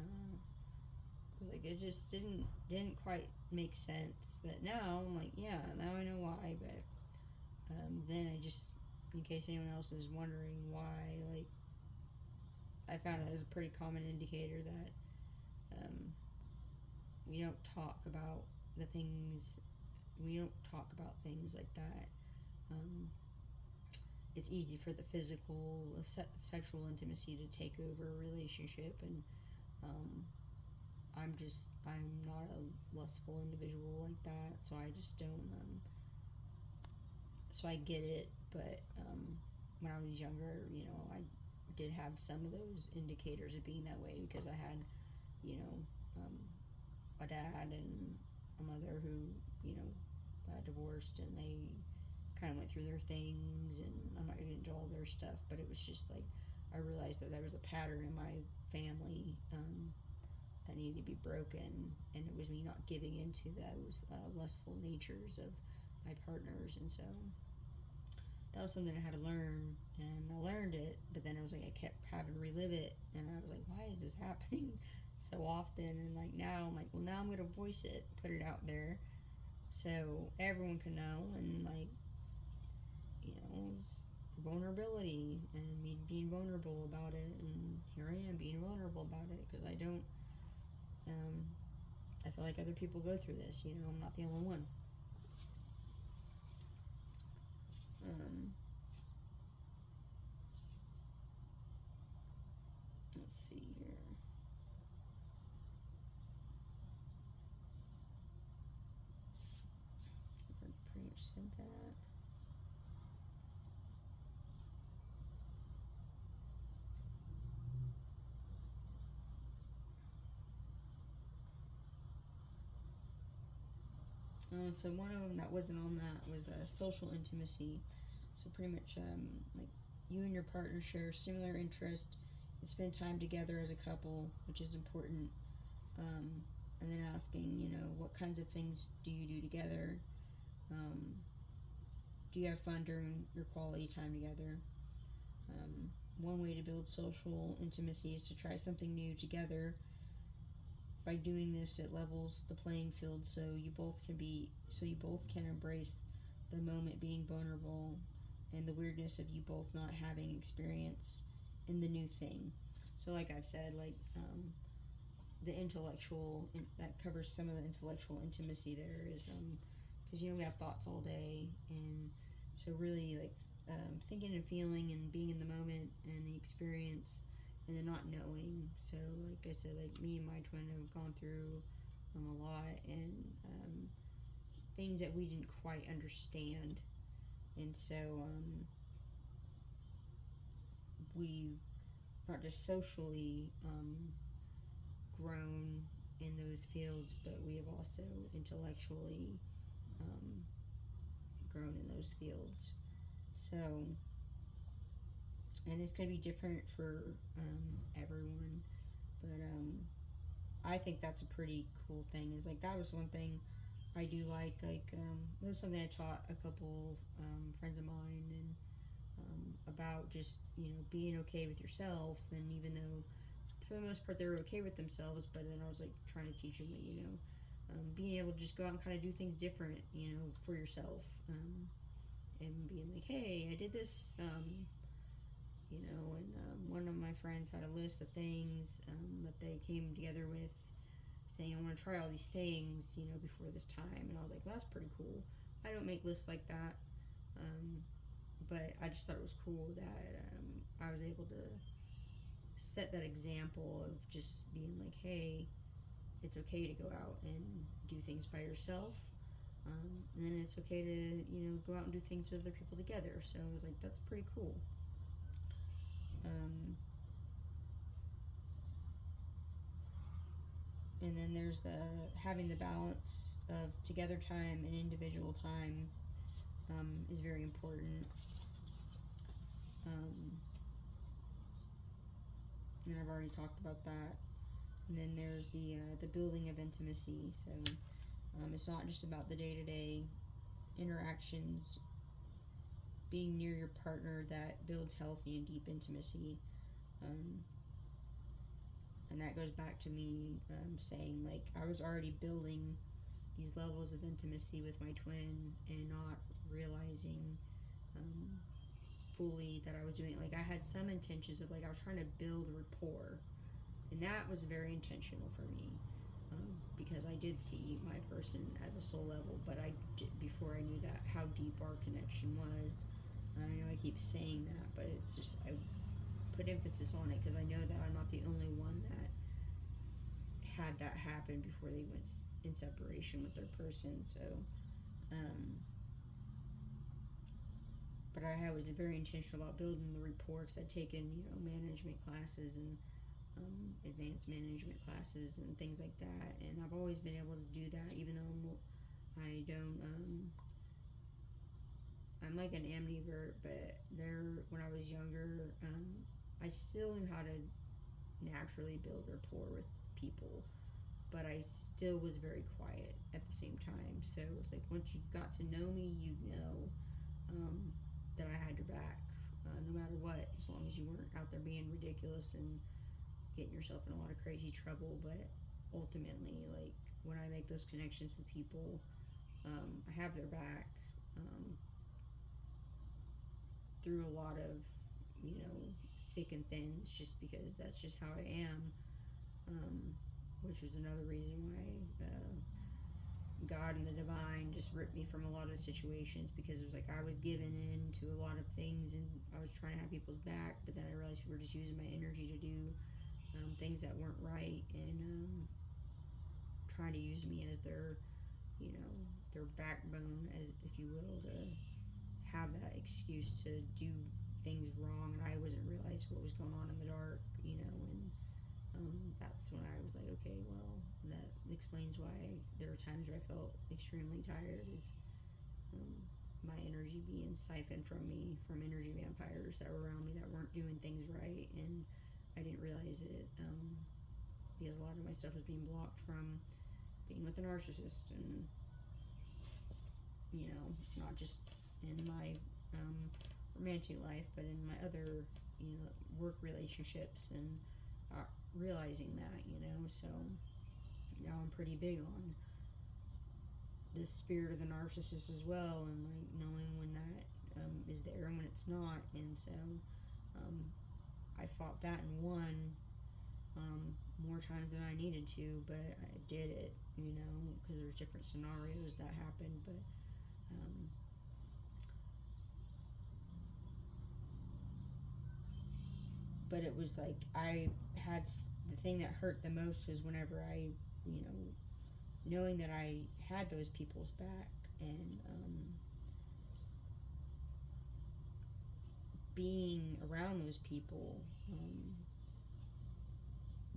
was like, it just didn't quite make sense. But now I'm like, yeah, now I know why. But then I just, in case anyone else is wondering why, like, I found it was a pretty common indicator that we don't talk about things like that. It's easy for the physical, sexual intimacy to take over a relationship, and I'm not a lustful individual like that, so I just don't. So I get it, but when I was younger, you know, I did have some of those indicators of being that way, because I had, you know, a dad and a mother who, you know, divorced, and they kind of went through their things, and I'm not going to get into all their stuff, but it was just like I realized that there was a pattern in my family that needed to be broken, and it was me not giving into those lustful natures of my partners. And so that was something I had to learn, and I learned it, but then I was like, I kept having to relive it, and I was like, why is this happening so often? And like now I'm like, well, now I'm going to voice it, put it out there, so everyone can know. And like, you know, it's vulnerability, and me being vulnerable about it, and here I am being vulnerable about it, because I don't, I feel like other people go through this, you know, I'm not the only one. Let's see here. I've pretty much said that. So one of them that wasn't on that was social intimacy. So pretty much, like, you and your partner share similar interests and spend time together as a couple, which is important. And then asking, you know, what kinds of things do you do together? Do you have fun during your quality time together? One way to build social intimacy is to try something new together. By doing this, it levels the playing field, so you both can embrace the moment, being vulnerable, and the weirdness of you both not having experience in the new thing. So like I've said, like, the intellectual, that covers some of the intellectual intimacy there, is because, you know, we have thoughts all day, and so really, like, thinking and feeling and being in the moment and the experience, and then not knowing. So like I said, like, me and my twin have gone through a lot, and things that we didn't quite understand. And so we've not just socially grown in those fields, but we have also intellectually grown in those fields. So, and it's going to be different for everyone, but I think that's a pretty cool thing. Is like that was one thing I do like it was something I taught a couple friends of mine, and about just being okay with yourself, and even though for the most part they were okay with themselves, but then I was like trying to teach them that being able to just go out and kind of do things different for yourself, and being like, hey, I did this, and one of my friends had a list of things that they came together with, saying I want to try all these things before this time, and I was like, well, that's pretty cool. I don't make lists like that, but I just thought it was cool that I was able to set that example of just being like, hey, it's okay to go out and do things by yourself, and then it's okay to go out and do things with other people together. So I was like, that's pretty cool. And then there's the having the balance of together time and individual time is very important. And I've already talked about that. And then there's the building of intimacy. So it's not just about the day-to-day interactions. Being near your partner that builds healthy and deep intimacy. And that goes back to me saying, like, I was already building these levels of intimacy with my twin and not realizing fully that I was doing it. Like, I had some intentions of, like, I was trying to build rapport, and that was very intentional for me, because I did see my person at a soul level, but I did, before I knew that, how deep our connection was. And I know I keep saying that, but it's just, I put emphasis on it because I know that I'm not the only one that had that happen before they went in separation with their person. So but I was very intentional about building the rapport, because I'd taken management classes and advanced management classes and things like that, and I've always been able to do that, even though I don't I'm like an ambivert, but when I was younger, I still knew how to naturally build rapport with people, but I still was very quiet at the same time. So it was like, once you got to know me, that I had your back, no matter what, as long as you weren't out there being ridiculous and getting yourself in a lot of crazy trouble. But ultimately, like, when I make those connections with people, I have their back through a lot of thick and thin. It's just because that's just how I am, which was another reason why God and the divine just ripped me from a lot of situations, because it was like I was giving in to a lot of things and I was trying to have people's back, but then I realized people were just using my energy to do things that weren't right, and trying to use me as their their backbone, as if you will, to have that excuse to do things wrong, and I wasn't realize what was going on in the dark, and that's when I was like, okay, well, that explains why there were times where I felt extremely tired, is my energy being siphoned from me from energy vampires that were around me that weren't doing things right, and I didn't realize it, because a lot of my stuff was being blocked from being with a narcissist, and not just in my romantic life, but in my other work relationships, and realizing that, so now I'm pretty big on the spirit of the narcissist as well, and like knowing when that is there and when it's not. And so I fought that and won more times than I needed to, but I did it, because there's different scenarios that happened. But it was like I had the thing that hurt the most was whenever I, knowing that I had those people's back, and being around those people,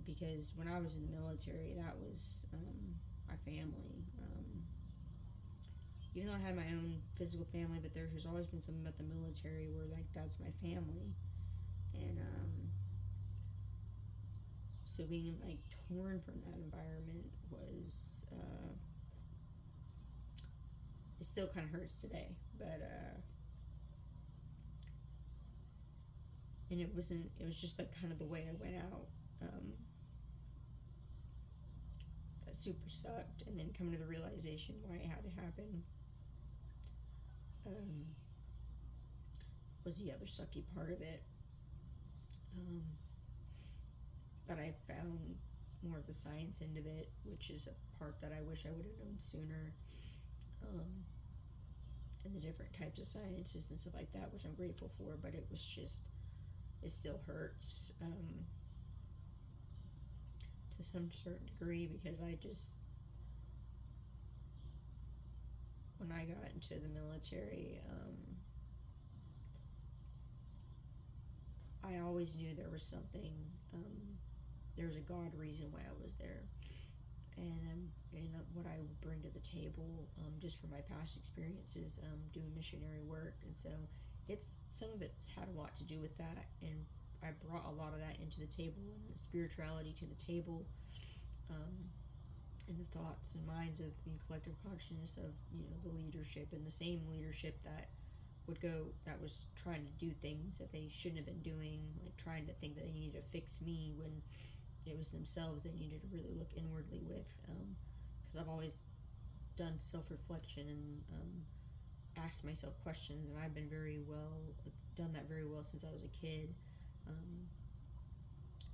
because when I was in the military, that was my family. even though I had my own physical family, but there's just always been something about the military where, like, that's my family. And, so being, like, torn from that environment was, it still kind of hurts today, but, and it was just, like, kind of the way I went out, that super sucked, and then coming to the realization why it had to happen, was the other sucky part of it. But I found more of the science end of it, which is a part that I wish I would have known sooner. And the different types of sciences and stuff like that, which I'm grateful for, but it was just, it still hurts to some certain degree, because I just, when I got into the military, I always knew there was something, there was a God reason why I was there, and what I would bring to the table, just from my past experiences, doing missionary work, and so some of it's had a lot to do with that, and I brought a lot of that into the table, and the spirituality to the table, and the thoughts and minds of collective consciousness of the leadership, and the same leadership that was trying to do things that they shouldn't have been doing, like trying to think that they needed to fix me when it was themselves they needed to really look inwardly with, because I've always done self-reflection and asked myself questions, and I've been done that very well since I was a kid,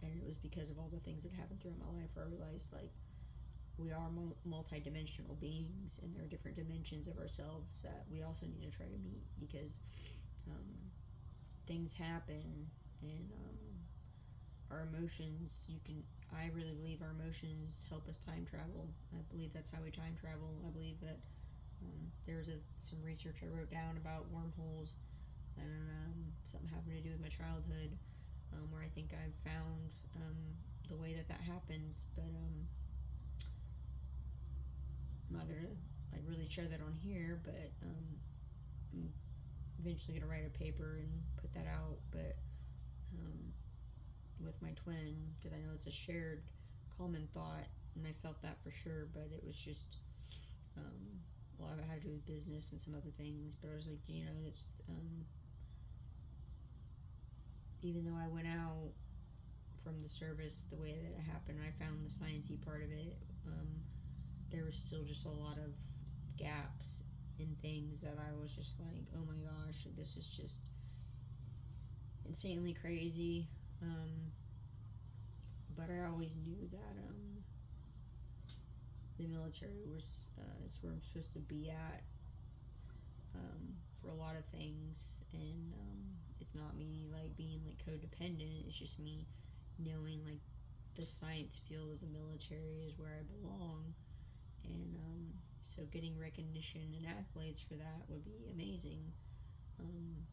and it was because of all the things that happened throughout my life where I realized, like, we are multi-dimensional beings, and there are different dimensions of ourselves that we also need to try to meet, because things happen, and our emotions, I really believe our emotions help us time travel. I believe that's how we time travel. I believe that there's some research I wrote down about wormholes, and something having to do with my childhood, where I think I've found the way that happens, but I'm not gonna like really share that on here, but I'm eventually gonna write a paper and put that out, but with my twin, because I know it's a shared common thought, and I felt that for sure, but it was just a lot of it had to do with business and some other things, but I was like, it's even though I went out from the service the way that it happened, I found the sciencey part of it, there was still just a lot of gaps in things that I was just like, oh my gosh, this is just insanely crazy. But I always knew that the military was is where I'm supposed to be at, for a lot of things, and it's not me like being like codependent. It's just me knowing like the science field of the military is where I belong, and so getting recognition and accolades for that would be amazing. And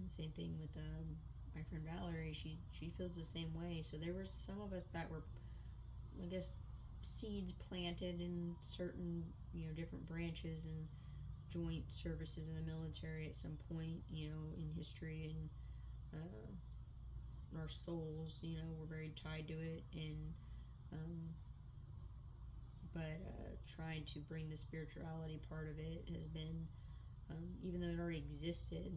same thing with my friend Valerie. She feels the same way. So there were some of us that were, I guess, seeds planted in certain different branches and joint services in the military at some point in history, and our souls were very tied to it, and but trying to bring the spirituality part of it has been, even though it already existed,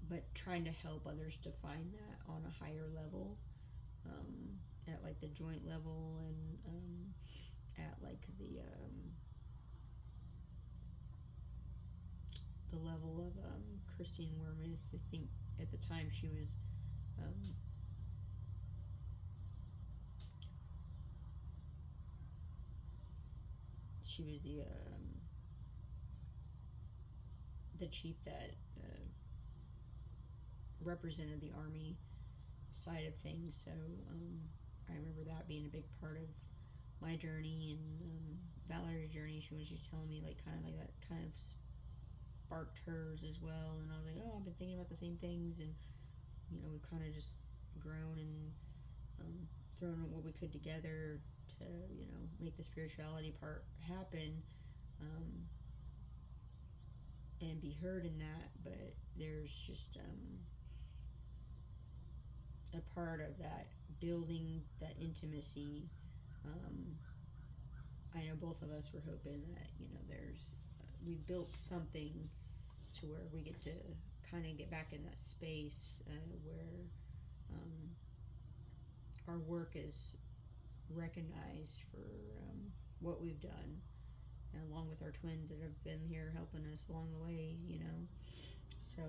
but trying to help others to find that on a higher level, at like the joint level, and at like the level of Christine Wormuth. I think at the time she was the chief that represented the Army side of things. So I remember that being a big part of my journey, and Valerie's journey. She was just telling me like kind of like that kind of sparked hers as well, and I was like, oh, I've been thinking about the same things, and we've kind of just grown and thrown what we could together to make the spirituality part happen. um, and be heard in that, but there's just a part of that building that intimacy. Um, I know both of us were hoping that, you know, we built something to where we get to kind of get back in that space where um, our work is recognized for what we've done, along with our twins that have been here helping us along the way, you know. So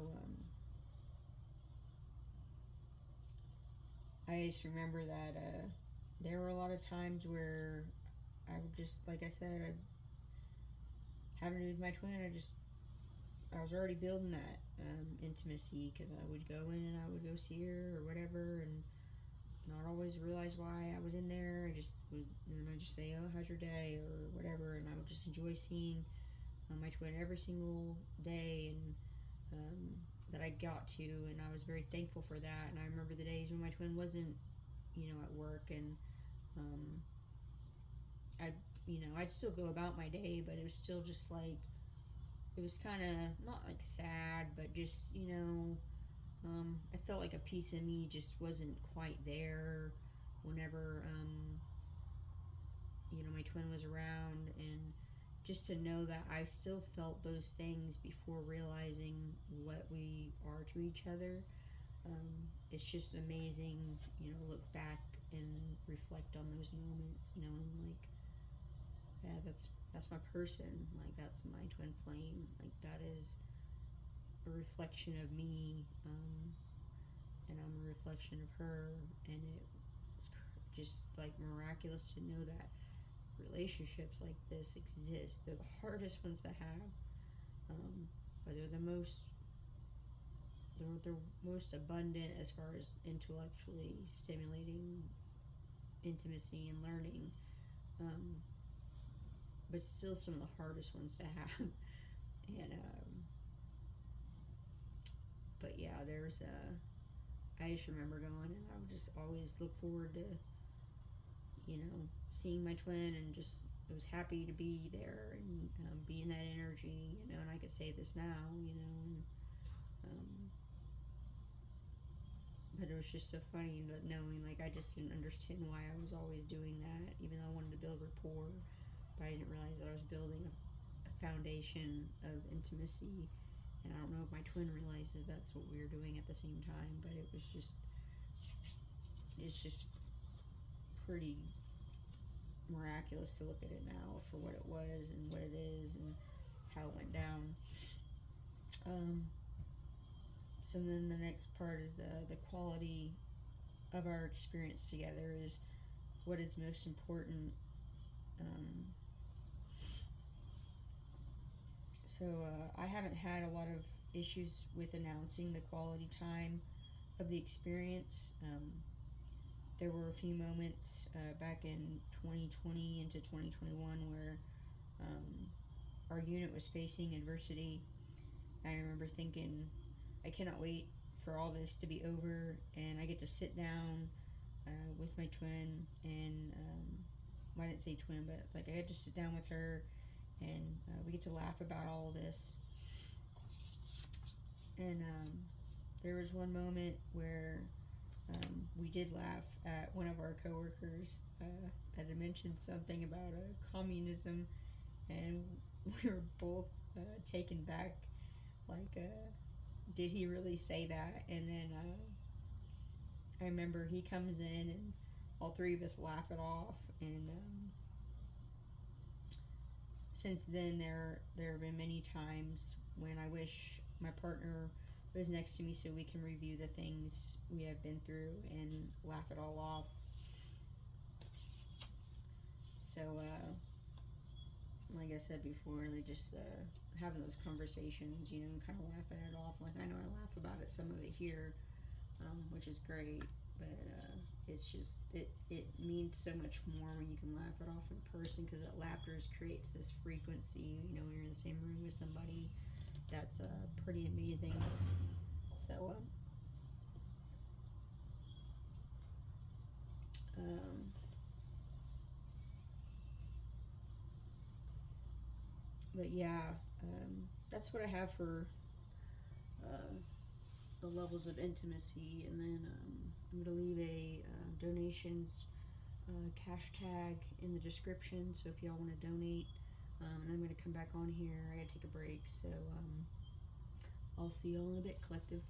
I just remember that there were a lot of times where I would just, like I said, having to do with my twin, I was already building that intimacy, because I would go in and I would go see her or whatever, and not always realize why I was in there. And then I'd just say, "Oh, how's your day?" or whatever, and I would just enjoy seeing my twin every single day, and that I got to, and I was very thankful for that. And I remember the days when my twin wasn't, you know, at work, and um, I'd still go about my day, but it was still just like, it was kind of not like sad, but just, you know, I felt like a piece of me just wasn't quite there whenever, you know, my twin was around, and just to know that I still felt those things before realizing what we are to each other. It's just amazing, you know, look back and reflect on those moments, knowing like, yeah, that's my person, like that's my twin flame, like that is a reflection of me, and I'm a reflection of her, and it was just like miraculous to know that relationships like this exist. They're the hardest ones to have, but they're the most abundant as far as intellectually stimulating intimacy and learning, um, but still some of the hardest ones to have. And but yeah, I just remember going, and I would just always look forward to, you know, seeing my twin, and just I was happy to be there, and be in that energy, you know. And I could say this now, you know, and but it was just so funny that knowing, like, I just didn't understand why I was always doing that, even though I wanted to build rapport, but I didn't realize that I was building a foundation of intimacy. And I don't know if my twin realizes that's what we were doing at the same time, but it's just pretty miraculous to look at it now for what it was and what it is and how it went down. So then the next part is the quality of our experience together is what is most important. Um, I haven't had a lot of issues with announcing the quality time of the experience. There were a few moments back in 2020 into 2021 where our unit was facing adversity. I remember thinking, I cannot wait for all this to be over, and I get to sit down with my twin, and well, I didn't say twin, but like I get to sit down with her, and we get to laugh about all this. And there was one moment where we did laugh at one of our coworkers that had mentioned something about communism, and we were both taken back. Like, did he really say that? And then I remember he comes in, and all three of us laugh it off. And since then, there have been many times when I wish my partner was next to me so we can review the things we have been through and laugh it all off. So, like I said before, like just having those conversations, you know, and kind of laughing it off. Like, I know I laugh about it, some of it here, which is great, but it's just, it means so much more when you can laugh it off in person, because that laughter creates this frequency, you know, when you're in the same room with somebody. That's pretty amazing. So, But yeah, that's what I have for the levels of intimacy. And then I'm going to leave a donations cash tag in the description, so if y'all want to donate. And I'm going to come back on here. I got to take a break, so I'll see y'all in a bit, collective.